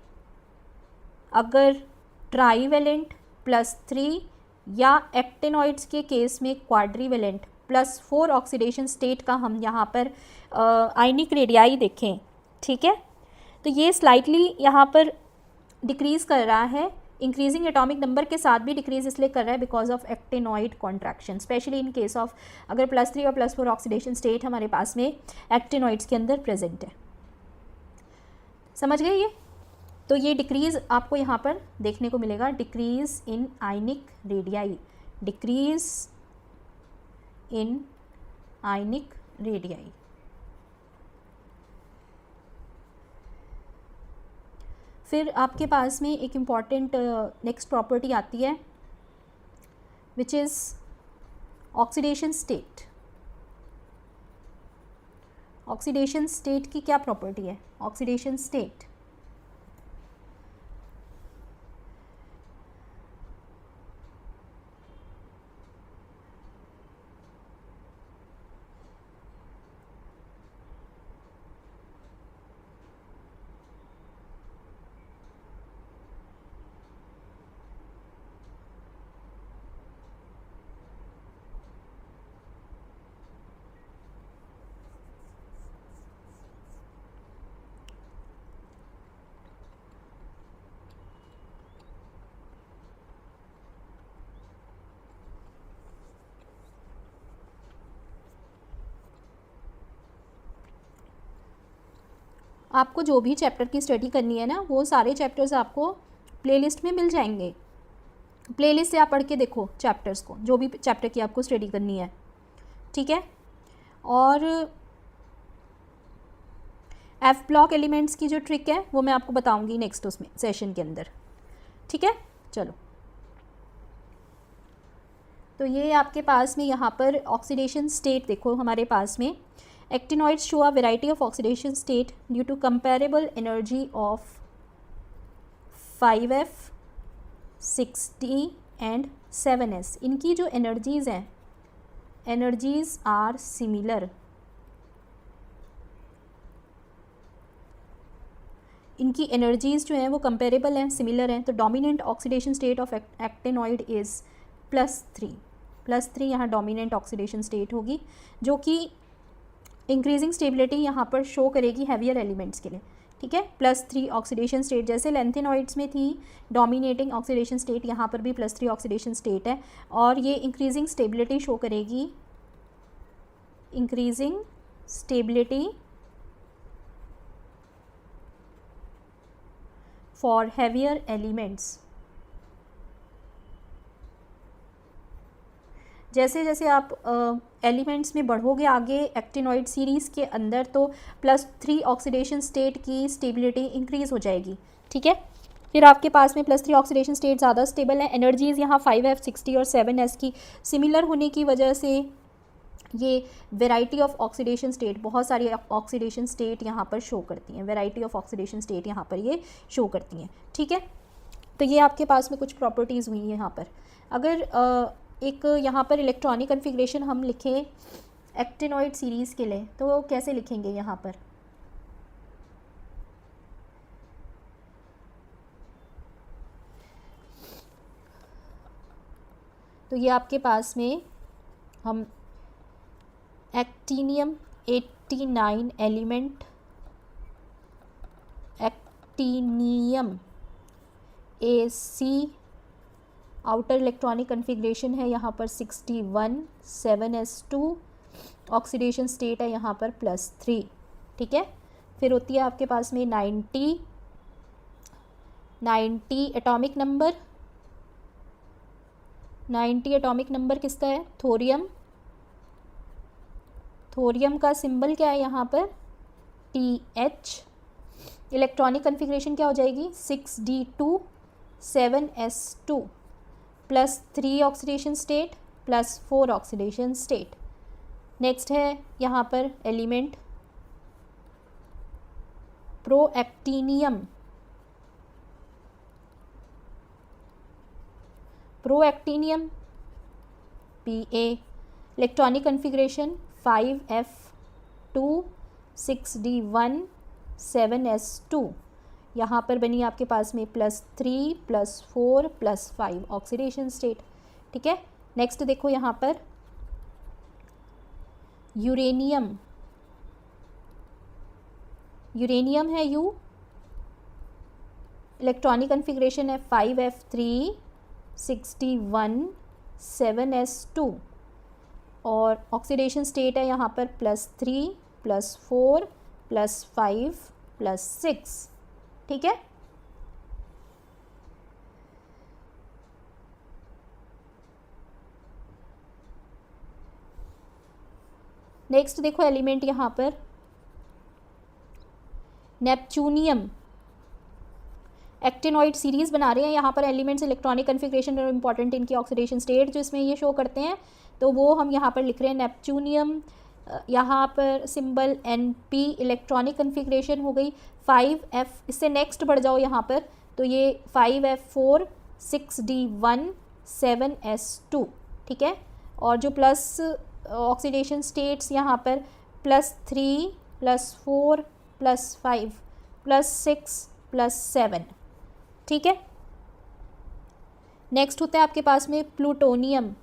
अगर ट्राईवेलेंट +3 या एक्टिनॉइड्स के केस में क्वाड्रीवेलेंट +4 ऑक्सीडेशन स्टेट का हम यहाँ पर आयनिक रेडियाई देखें, ठीक है, तो ये स्लाइटली यहाँ पर डिक्रीज़ कर रहा है, इंक्रीजिंग एटॉमिक नंबर के साथ भी डिक्रीज इसलिए कर रहा है because of actinoid contraction, specially in case of अगर +3 और +4 ऑक्सीडेशन स्टेट हमारे पास में एक्टिनॉइड्स के अंदर प्रेजेंट है। समझ गए ये? तो ये डिक्रीज़ आपको यहाँ पर देखने को मिलेगा, डिक्रीज़ इन आयनिक रेडियाई, डिक्रीज़ इन आयनिक रेडियाई। फिर आपके पास में एक इम्पॉर्टेंट नेक्स्ट प्रॉपर्टी आती है which is oxidation state. Oxidation state की क्या प्रॉपर्टी है? ऑक्सीडेशन स्टेट आपको जो भी चैप्टर की स्टडी करनी है ना, वो सारे चैप्टर्स आपको प्लेलिस्ट में मिल जाएंगे। प्लेलिस्ट से आप पढ़ के देखो चैप्टर्स को, जो भी चैप्टर की आपको स्टडी करनी है, ठीक है। और एफ ब्लॉक एलिमेंट्स की जो ट्रिक है वो मैं आपको बताऊंगी नेक्स्ट उसमें सेशन के अंदर, ठीक है। चलो, तो ये आपके पास में यहाँ पर ऑक्सीडेशन स्टेट देखो हमारे पास में actinoids show a variety of oxidation state due to comparable energy of 5f, 6d and 7s। इनकी जो एनर्जीज़ हैं, एनर्जीज़ आर सिमिलर, इनकी एनर्जीज़ जो हैं वो कंपेरेबल हैं, सिमिलर हैं। तो dominant oxidation state of actinoid is +3 यहाँ डोमिनेंट ऑक्सीडेशन स्टेट होगी, जो कि इंक्रीजिंग स्टेबिलिटी यहाँ पर शो करेगी हैवियर एलिमेंट्स के लिए, ठीक है। +3 ऑक्सीडेशन स्टेट जैसे लैंथेनॉइड्स में थी डोमिनेटिंग ऑक्सीडेशन स्टेट, यहाँ पर भी +3 ऑक्सीडेशन स्टेट है, और ये इंक्रीजिंग स्टेबिलिटी शो करेगी, increasing stability for heavier elements. जैसे जैसे आप एलिमेंट्स में बढ़ोगे आगे एक्टिनॉइड सीरीज़ के अंदर, तो +3 ऑक्सीडेशन स्टेट की स्टेबिलिटी इंक्रीज़ हो जाएगी, ठीक है। फिर आपके पास में +3 ऑक्सीडेशन स्टेट ज़्यादा स्टेबल है। एनर्जीज़ यहाँ 5f, 60 और 7s की सिमिलर होने की वजह से ये वेराइटी ऑफ ऑक्सीडेशन स्टेट, बहुत सारी ऑक्सीडेशन स्टेट यहाँ पर शो करती हैं, वेराइटी ऑफ ऑक्सीडेशन स्टेट यहाँ पर ये शो करती हैं, ठीक है। तो ये आपके पास में कुछ प्रॉपर्टीज़ हुई हैं यहाँ पर। अगर एक यहाँ पर इलेक्ट्रॉनिक कन्फिग्रेशन हम लिखें एक्टिनॉइड सीरीज़ के लिए, तो वो कैसे लिखेंगे यहाँ पर? तो ये आपके पास में हम actinium 89 element, actinium AC, outer electronic configuration है यहाँ पर 61, 7s2, ऑक्सीडेशन स्टेट है यहाँ पर +3, ठीक है। फिर होती है आपके पास में 90 एटॉमिक नंबर। 90 एटॉमिक नंबर किसका है? थोरियम। थोरियम का सिंबल क्या है यहाँ पर? TH। इलेक्ट्रॉनिक कन्फिग्रेशन क्या हो जाएगी? 6D2 7S2 plus 3 oxidation state plus 4 oxidation state. Next है यहाँ पर element protactinium. Protactinium Pa। Electronic configuration 5F2 6D1 7S2। यहाँ पर बनी आपके पास में +3 +4 +5 ऑक्सीडेशन स्टेट। ठीक है, नेक्स्ट देखो यहाँ पर यूरेनियम। यूरेनियम है U। इलेक्ट्रॉनिक कन्फिग्रेशन है 5F3 6D1 7S2 और ऑक्सीडेशन स्टेट है यहाँ पर +3 +4 +5 +6। ठीक है, नेक्स्ट देखो एलिमेंट यहाँ पर नेपच्यूनियम। एक्टिनॉइड सीरीज़ बना रहे हैं यहाँ पर एलिमेंट्स, इलेक्ट्रॉनिक कन्फिग्रेशन और इम्पॉर्टेंट इनकी ऑक्सीडेशन स्टेट जो इसमें ये शो करते हैं, तो वो हम यहाँ पर लिख रहे हैं नेपच्यूनियम। यहाँ पर सिंबल NP। इलेक्ट्रॉनिक कन्फिग्रेशन हो गई 5F। इससे नेक्स्ट बढ़ जाओ यहाँ पर, तो ये 5F4 6D1 7S2। ठीक है, और जो प्लस ऑक्सीडेशन स्टेट्स यहाँ पर +3 +4 +5 +6 +7। ठीक है, नेक्स्ट होता है आपके पास में plutonium.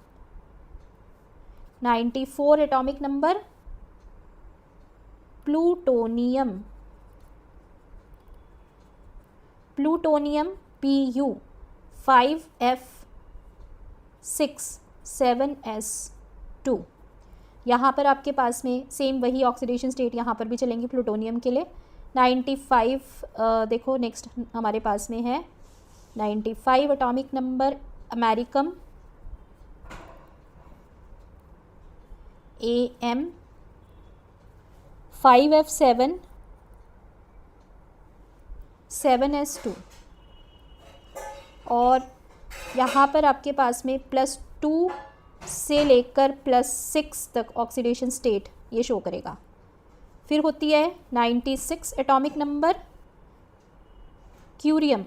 94 atomic number plutonium. Plutonium Pu 5F6 7S2। यहाँ पर आपके पास में सेम वही ऑक्सीडेशन स्टेट यहाँ पर भी चलेंगी प्लूटोनियम के लिए। 95 देखो नेक्स्ट हमारे पास में है 95 atomic number अमेरिकम AM 5F7 7S2 और यहाँ पर आपके पास में +2 से लेकर +6 तक ऑक्सीडेशन स्टेट ये शो करेगा। फिर होती है 96 एटॉमिक नंबर क्यूरियम।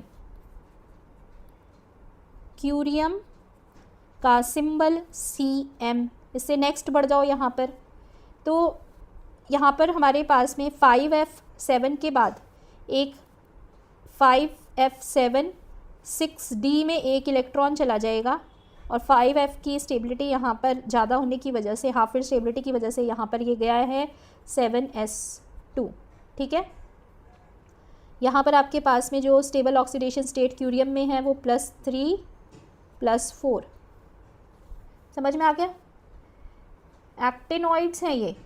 क्यूरियम का सिंबल CM। इससे नेक्स्ट बढ़ जाओ यहाँ पर, तो यहाँ पर हमारे पास में 5F7 के बाद एक 5F7 6D में एक इलेक्ट्रॉन चला जाएगा और 5F की स्टेबिलिटी यहाँ पर ज़्यादा होने की वजह से, हाफ फिर स्टेबिलिटी की वजह से यहाँ पर ये गया है 7S2। ठीक है, यहाँ पर आपके पास में जो स्टेबल ऑक्सीडेशन स्टेट क्यूरियम में है वो +3 +4। समझ में आ गया? एक्टिनॉइड्स हैं ये।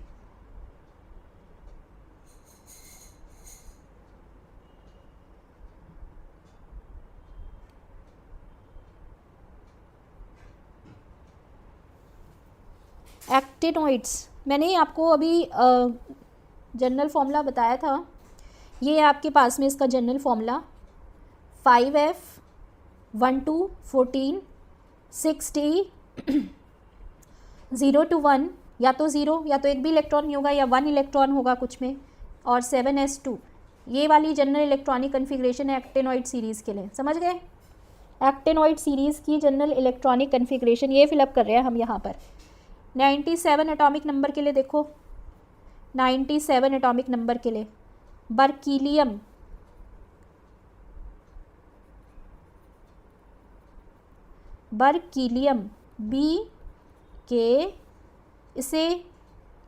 एक्टिनॉइड्स मैंने आपको अभी जनरल फॉर्मूला बताया था। ये आपके पास में इसका general formula 5F12 14 6D 0 to 1 या तो 0 या तो एक भी इलेक्ट्रॉन नहीं होगा या 1 इलेक्ट्रॉन होगा कुछ में, और 7S2। ये वाली जनरल इलेक्ट्रॉनिक कन्फिग्रेशन है एक्टिनॉइड सीरीज़ के लिए। समझ गए? एक्टिनॉइड सीरीज़ की जनरल इलेक्ट्रॉनिक कन्फिग्रेशन ये फिलअप कर रहे हैं हम यहाँ पर। 97 एटॉमिक नंबर के लिए देखो, 97 एटॉमिक नंबर के लिए बर्कीलियम। बर्कीलियम BK। इसे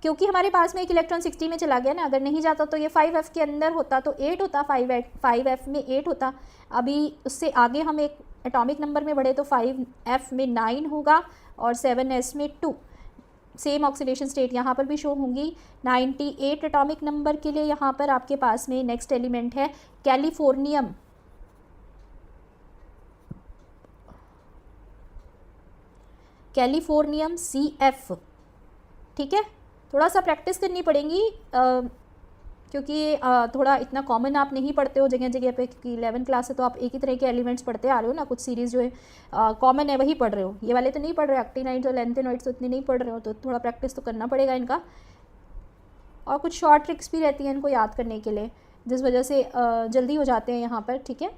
क्योंकि हमारे पास में एक इलेक्ट्रॉन 60 में चला गया ना, अगर नहीं जाता तो ये 5F के अंदर होता तो 8 होता, 5F में 8 होता। अभी उससे आगे हम एक एटॉमिक नंबर में बढ़े तो 5F में 9 होगा और 7S में 2। सेम ऑक्सीडेशन स्टेट यहाँ पर भी शो होंगी। 98 एटॉमिक नंबर के लिए यहाँ पर आपके पास में नेक्स्ट एलिमेंट है कैलिफोर्नियम। कैलिफोर्नियम CF, ठीक है। थोड़ा सा प्रैक्टिस करनी पड़ेगी क्योंकि थोड़ा इतना कॉमन आप नहीं पढ़ते हो जगह जगह पे, क्योंकि 11 क्लास से तो आप एक ही तरह के एलिमेंट्स पढ़ते आ रहे हो ना, कुछ सीरीज़ जो है कॉमन है वही पढ़ रहे हो, ये वाले तो नहीं पढ़ रहे, एक्टिनाइड्स और लैंथेनॉइड्स तो इतनी नहीं पढ़ रहे हो, तो थोड़ा प्रैक्टिस तो करना पड़ेगा इनका। और कुछ शॉर्ट ट्रिक्स भी रहती हैं इनको याद करने के लिए, जिस वजह से जल्दी हो जाते हैं यहाँ पर, ठीक है।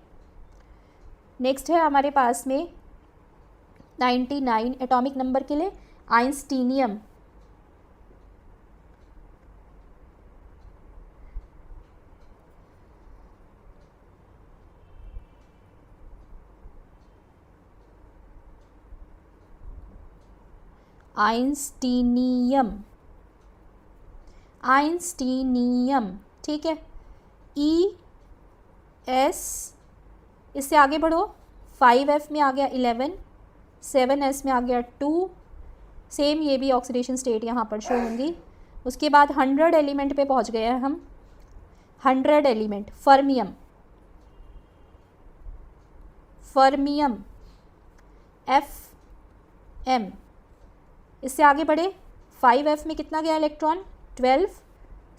नेक्स्ट है हमारे पास में 99 एटॉमिक नंबर के लिए आइंस्टीनियम। आइंस्टीनियम, आइंस्टीनियम, ठीक है। ES, इससे आगे बढ़ो, 5F में आ गया 11, 7S में आ गया 2, सेम ये भी ऑक्सीडेशन स्टेट यहाँ पर शो होंगी। उसके बाद 100 एलिमेंट पे पहुँच गए हैं हम। 100 एलिमेंट फर्मियम, फर्मियम FM। इससे आगे बढ़े, 5F में कितना गया इलेक्ट्रॉन 12,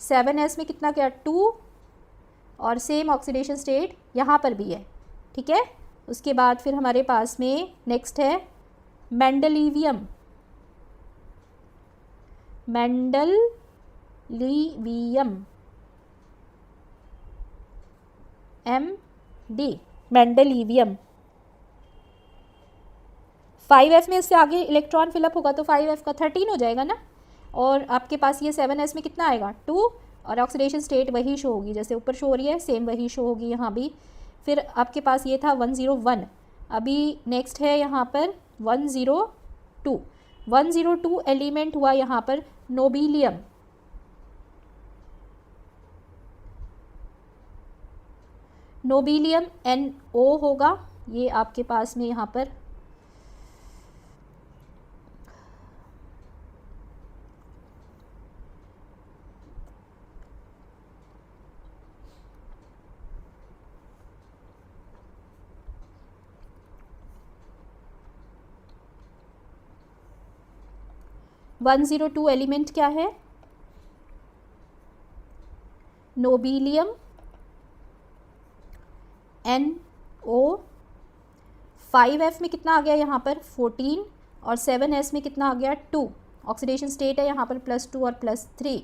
7S में कितना गया 2, और सेम ऑक्सीडेशन स्टेट यहाँ पर भी है, ठीक है। उसके बाद फिर हमारे पास में नेक्स्ट है मेंडलीवियम, मेंडलीवियम MD, मेंडलीवियम। 5F में इससे आगे इलेक्ट्रॉन फिलअप होगा तो 5F का 13 हो जाएगा ना, और आपके पास ये 7S में कितना आएगा 2, और ऑक्सीडेशन स्टेट वही शो होगी जैसे ऊपर शो हो रही है, सेम वही शो होगी यहाँ भी। फिर आपके पास ये था 101, अभी नेक्स्ट है यहाँ पर 102। 102 एलिमेंट हुआ यहाँ पर नोबिलियम, नोबिलियम NO होगा ये आपके पास में यहाँ पर। वन 102 एलिमेंट क्या है, नोबिलियम NO। 5F में कितना आ गया यहाँ पर 14, और 7S में कितना आ गया 2, ऑक्सीडेशन स्टेट है यहाँ पर +2 और +3।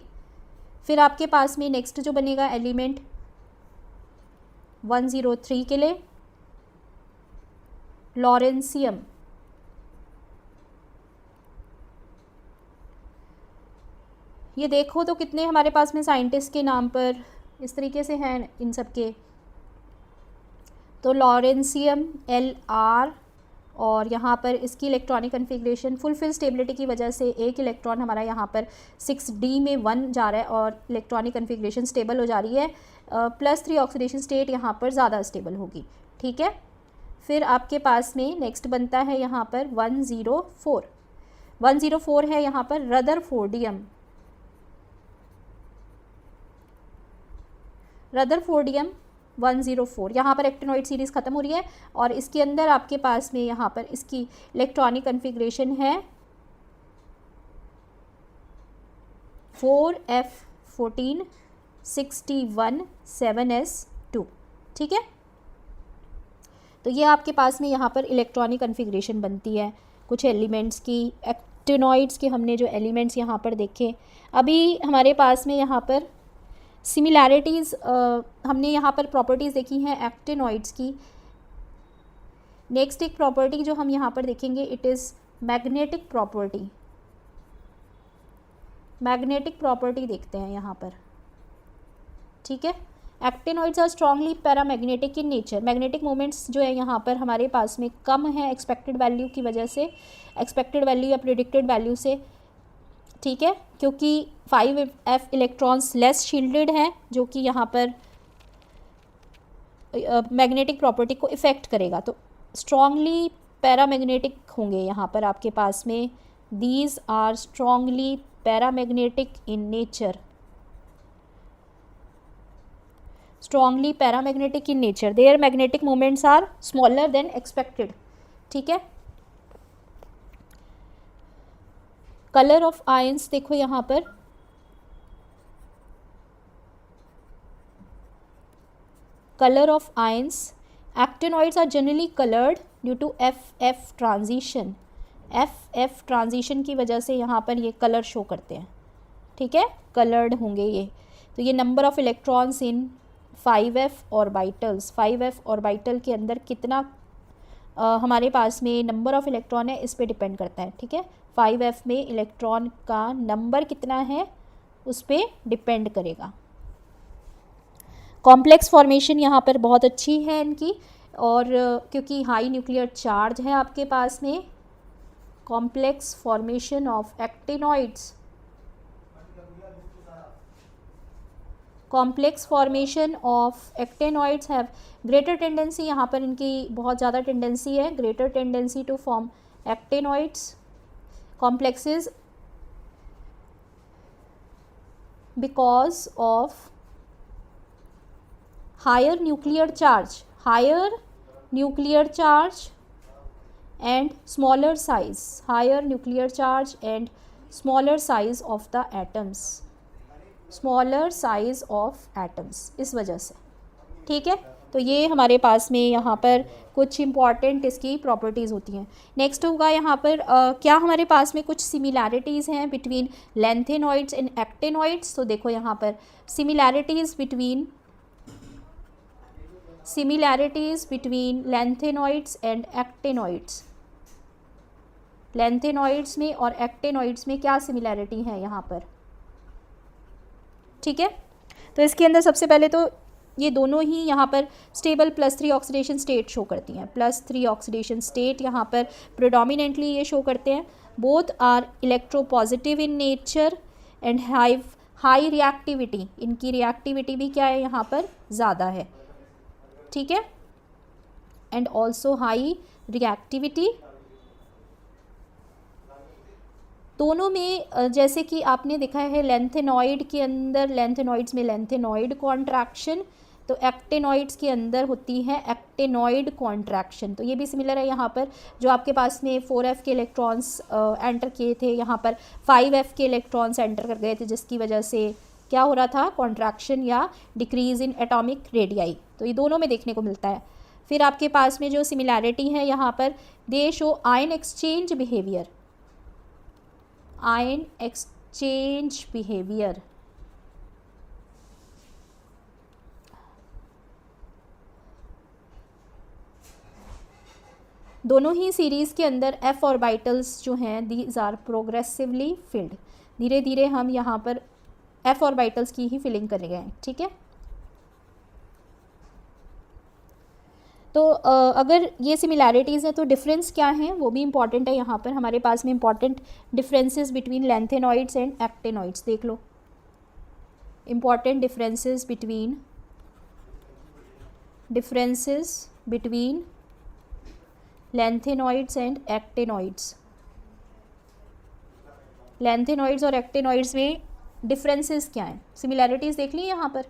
फिर आपके पास में नेक्स्ट जो बनेगा एलिमेंट 103 के लिए लॉरेंसियम, ये देखो तो कितने हमारे पास में साइंटिस्ट के नाम पर इस तरीके से हैं इन सब के, तो लॉरेंसियम LR, और यहाँ पर इसकी इलेक्ट्रॉनिक कन्फिग्रेशन फुलफिल स्टेबिलिटी की वजह से एक इलेक्ट्रॉन हमारा यहाँ पर 6D में 1 जा रहा है और इलेक्ट्रॉनिक कन्फिग्रेशन स्टेबल हो जा रही है, +3 ऑक्सीडेशन स्टेट यहाँ पर ज़्यादा स्टेबल होगी, ठीक है। फिर आपके पास में नेक्स्ट बनता है यहाँ पर 104। 104 है यहाँ पर रदरफोर्डियम, रदरफोर्डियम 104। यहाँ पर एक्टिनॉइड सीरीज़ ख़त्म हो रही है, और इसके अंदर आपके पास में यहाँ पर इसकी इलेक्ट्रॉनिक कन्फिग्रेशन है 4F14 61 7S2, ठीक है। तो ये आपके पास में यहाँ पर इलेक्ट्रॉनिक कन्फिग्रेशन बनती है कुछ एलिमेंट्स की। एक्टिनॉइड्स के हमने जो एलिमेंट्स यहाँ पर देखे, अभी हमारे पास में यहाँ पर सिमिलैरिटीज़ हमने यहाँ पर प्रॉपर्टीज़ देखी हैं एक्टिनॉइड्स की। नेक्स्ट एक प्रॉपर्टी जो हम यहाँ पर देखेंगे, it is magnetic property. Magnetic property देखते हैं यहाँ पर, ठीक है। Actinoids are strongly paramagnetic in nature. Magnetic moments जो है यहाँ पर हमारे पास में कम है एक्सपेक्टेड वैल्यू की वजह से, एक्सपेक्टेड वैल्यू या प्रिडिक्टेड वैल्यू से, ठीक है, क्योंकि 5F इलेक्ट्रॉन्स लेस शील्डेड हैं, जो कि यहाँ पर मैग्नेटिक प्रॉपर्टी को इफ़ेक्ट करेगा, तो स्ट्रांगली पैरामैग्नेटिक होंगे यहाँ पर आपके पास में these are strongly paramagnetic in nature. Strongly paramagnetic in nature, their magnetic moments are smaller than expected. ठीक है. कलर ऑफ आयंस देखो यहाँ पर, colour of ions, actinoids are generally coloured due to f transition. F transition की वजह से यहाँ पर ये कलर शो करते हैं. ठीक है, कलर्ड होंगे ये. तो ये number of electrons in 5f orbitals, 5f orbital के अंदर कितना हमारे पास में नंबर ऑफ इलेक्ट्रॉन है, इस पे डिपेंड करता है. ठीक है, 5f में इलेक्ट्रॉन का नंबर कितना है उस पे डिपेंड करेगा. कॉम्प्लेक्स फॉर्मेशन यहाँ पर बहुत अच्छी है इनकी, और क्योंकि हाई न्यूक्लियर चार्ज है आपके पास में, complex formation of actinoids, complex formation of actinoids have greater tendency, यहाँ पर इनकी बहुत ज़्यादा टेंडेंसी है, greater tendency to form actinoids complexes because of higher nuclear charge and smaller size, higher nuclear charge and smaller size of the atoms, smaller size of atoms, इस वजह से. ठीक है, तो ये हमारे पास में यहाँ पर कुछ इम्पॉर्टेंट इसकी प्रॉपर्टीज़ होती हैं. नेक्स्ट होगा यहाँ पर क्या हमारे पास में कुछ सिमिलैरिटीज़ हैं बिटवीन लैंथेनॉइड्स एंड एक्टिनॉइड्स. तो देखो यहाँ पर similarities between lanthanoids and actinoids. Lanthanoids में और एक्टिनॉइड्स में क्या सिमिलैरिटी है यहाँ पर. ठीक है, तो इसके अंदर सबसे पहले तो ये दोनों ही यहाँ पर स्टेबल +3 ऑक्सीडेशन स्टेट शो करती हैं. +3 ऑक्सीडेशन स्टेट यहाँ पर प्रिडोमिनेंटली ये शो करते हैं. Both are electropositive in nature and high reactivity, इनकी रिएक्टिविटी भी क्या है यहाँ पर ज़्यादा है. ठीक है, एंड ऑल्सो हाई रिएक्टिविटी. दोनों में जैसे कि आपने देखा है लैंथेनॉइड के अंदर, लैंथेनॉइड्स में लैंथेनॉइड कॉन्ट्रैक्शन, तो एक्टिनॉइड्स के अंदर होती है एक्टिनॉइड कॉन्ट्रैक्शन. तो ये भी सिमिलर है. यहाँ पर जो आपके पास में 4f के इलेक्ट्रॉन्स एंटर किए थे, यहाँ पर 5f के इलेक्ट्रॉन्स एंटर कर गए थे, जिसकी वजह से क्या हो रहा था, कॉन्ट्रैक्शन या डिक्रीज इन एटॉमिक रेडियाई. तो ये दोनों में देखने को मिलता है. फिर आपके पास में जो सिमिलैरिटी है यहाँ पर, दे show ion exchange behaviour, ion exchange behaviour. दोनों ही सीरीज़ के अंदर f ऑर्बिटल्स जो हैं दीज आर प्रोग्रेसिवली फिल्ड. धीरे धीरे हम यहाँ पर f ऑर्बिटल्स की ही फिलिंग कर रहे हैं. ठीक है, तो अगर ये सिमिलैरिटीज़ हैं तो डिफरेंस क्या हैं वो भी इंपॉर्टेंट है. यहाँ पर हमारे पास में important differences between lanthanoids and actinoids देख लो. Important differences between lanthanoids and actinoids. Lanthanoids और एक्टिनॉइड्स में डिफरेंसेस क्या हैं. सिमिलैरिटीज़ देख ली यहाँ पर,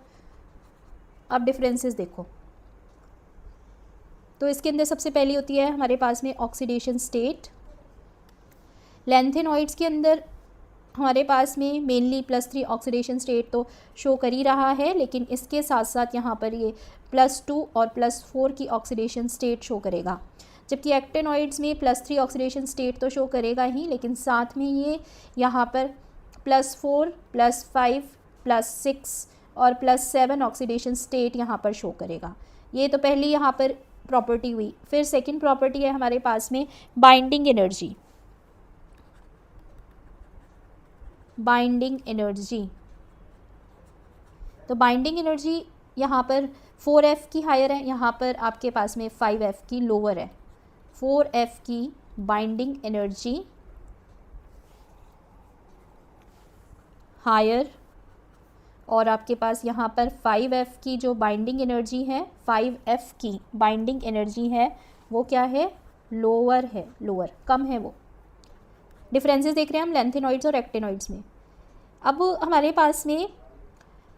अब डिफरेंसेस देखो. तो इसके अंदर सबसे पहली होती है हमारे पास में ऑक्सीडेशन स्टेट. लैंथेनॉइड्स के अंदर हमारे पास में मेनली +3 ऑक्सीडेशन स्टेट तो शो कर ही रहा है, लेकिन इसके साथ साथ यहाँ पर ये +2 और +4 की ऑक्सीडेशन स्टेट शो करेगा. जबकि एक्टिनॉइड्स में +3 ऑक्सीडेशन स्टेट तो शो करेगा ही, लेकिन साथ में ये यहाँ पर +4, +5, +6 और +7 ऑक्सीडेशन स्टेट यहाँ पर शो करेगा. ये तो पहली यहाँ पर प्रॉपर्टी हुई. फिर सेकंड प्रॉपर्टी है हमारे पास में बाइंडिंग एनर्जी. बाइंडिंग एनर्जी, तो बाइंडिंग एनर्जी यहाँ पर 4f की हायर है, यहाँ पर आपके पास में 5f की लोअर है. 4f की बाइंडिंग एनर्जी हायर, और आपके पास यहाँ पर 5f की जो बाइंडिंग एनर्जी है, 5f की बाइंडिंग एनर्जी है वो क्या है, लोअर है, लोअर, कम है वो. डिफरेंसेस देख रहे हैं हम लेंथेनॉइड्स और एक्टिनॉइड्स में। अब हमारे पास में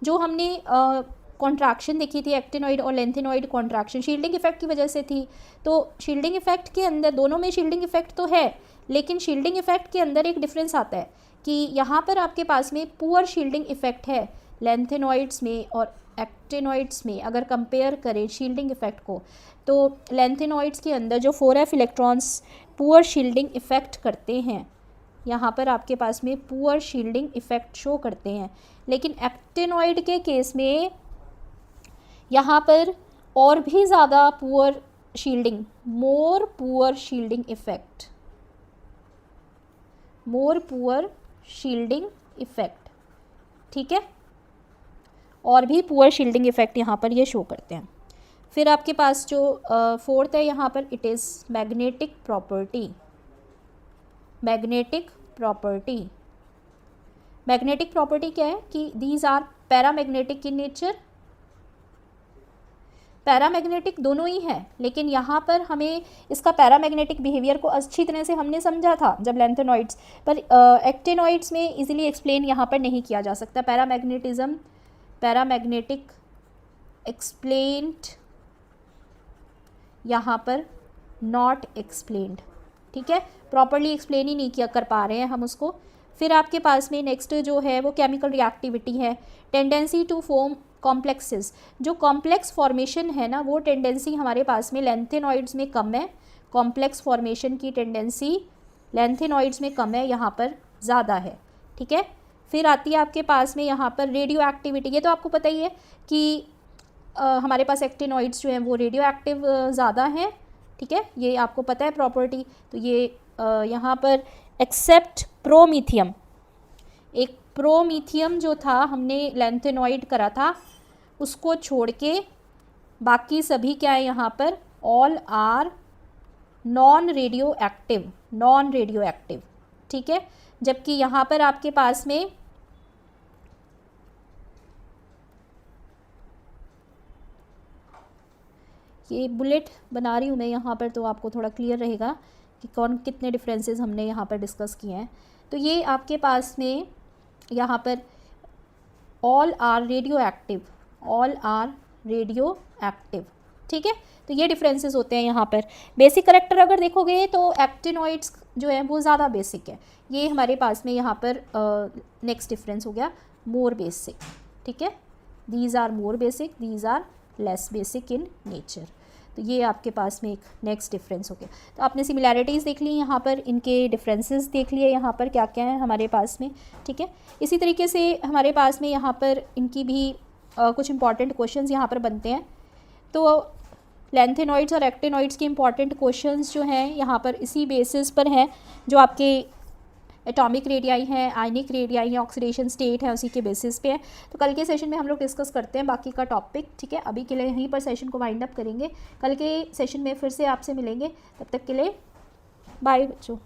जो हमने कॉन्ट्रैक्शन देखी थी एक्टिनॉइड और लेंथेनॉइड कॉन्ट्रैक्शन शील्डिंग इफेक्ट की वजह से थी। तो शील्डिंग इफेक्ट के अंदर दोनों में शील्डिंग इफेक्ट तो है, लेकिन शील्डिंग इफेक्ट के अंदर एक डिफरेंस आता है कि यहाँ पर आपके पास में पुअर शील्डिंग इफेक्ट है लेंथेनॉइड्स में और एक्टिनॉइड्स में। अगर कंपेयर करें शील्डिंग इफेक्ट को तो लेंथेनॉइड्स के अंदर जो 4f electrons poor shielding effect करते हैं, यहाँ पर आपके पास में पुअर शील्डिंग इफेक्ट शो करते हैं। लेकिन एक्टिनॉइड के केस में यहाँ पर और भी ज़्यादा पुअर शील्डिंग, मोर पुअर शील्डिंग इफेक्ट, मोर पुअर शील्डिंग इफेक्ट, ठीक है, और भी पुअर शील्डिंग इफेक्ट यहाँ पर ये शो करते हैं। फिर आपके पास जो फोर्थ है यहाँ पर, it is magnetic property. Magnetic property, magnetic property क्या है कि these are paramagnetic in nature. Paramagnetic दोनों ही है, लेकिन यहाँ पर हमें इसका पैरामैग्नेटिक बिहेवियर को अच्छी तरह से हमने समझा था जब लेंथेनॉइड्स पर, एक्टिनॉइड्स में इजीली एक्सप्लेन यहाँ पर नहीं किया जा सकता। पैरामैग्नेटिज्म, पैरामैग्नेटिक एक्सप्लेन्ड यहाँ पर नॉट एक्सप्लेन्ड, ठीक है, प्रॉपरली एक्सप्लेन ही नहीं किया कर पा रहे हैं हम उसको। फिर आपके पास में नेक्स्ट जो है वो केमिकल रिएक्टिविटी है, टेंडेंसी टू फॉर्म कॉम्प्लेक्सेस। जो कॉम्प्लेक्स फॉर्मेशन है ना, वो टेंडेंसी हमारे पास में लेंथेनॉइड्स में कम है, कॉम्प्लेक्स फॉर्मेशन की टेंडेंसी लेंथेनॉइड्स में कम है, यहाँ पर ज़्यादा है, ठीक है। फिर आती है आपके पास में यहाँ पर रेडियो एक्टिविटी। ये तो आपको पता ही है कि हमारे पास एक्टिनॉइड्स जो हैं वो रेडियो एक्टिव ज़्यादा हैं, ठीक है, ये आपको पता है प्रॉपर्टी। तो ये यहाँ पर एक्सेप्ट प्रोमीथियम, एक प्रोमीथियम जो था हमने लेंथेनॉइड करा था, उसको छोड़ के बाकी सभी क्या है यहाँ पर, all are non radioactive, non radioactive, ठीक है। जबकि यहाँ पर आपके पास में ये बुलेट बना रही हूँ मैं यहाँ पर, तो आपको थोड़ा क्लियर रहेगा कि कौन कितने डिफरेंसेस हमने यहाँ पर डिस्कस किए हैं। तो ये आपके पास में यहाँ पर all are radioactive, all are radioactive, ठीक है। तो ये डिफरेंसेस होते हैं यहाँ पर। बेसिक करैक्टर अगर देखोगे तो एक्टिनॉइड्स जो है वो ज़्यादा बेसिक है, ये हमारे पास में यहाँ पर नेक्स्ट डिफरेंस हो गया मोर बेसिक, ठीक है। These are more basic, these are less basic in nature. तो ये आपके पास में एक नेक्स्ट डिफरेंस हो गया। तो आपने सिमिलैरिटीज़ देख ली यहाँ पर, इनके डिफरेंसेस देख लिए यहाँ पर क्या क्या है हमारे पास में, ठीक है। इसी तरीके से हमारे पास में यहाँ पर इनकी भी कुछ इंपॉर्टेंट क्वेश्चंस यहाँ पर बनते हैं। तो लेंथेनॉइड्स और एक्टिनॉइड्स के इंपॉर्टेंट क्वेश्चंस जो हैं यहाँ पर इसी बेसिस पर हैं, जो आपके एटॉमिक रेडियाई हैं, आयनिक रेडियाई हैं, ऑक्सीडेशन स्टेट है, उसी के बेसिस पे है। तो कल के सेशन में हम लोग डिस्कस करते हैं बाकी का टॉपिक, ठीक है। अभी के लिए यहीं पर सेशन को वाइंड अप करेंगे, कल के सेशन में फिर से आपसे मिलेंगे। तब तक के लिए बाय बच्चों।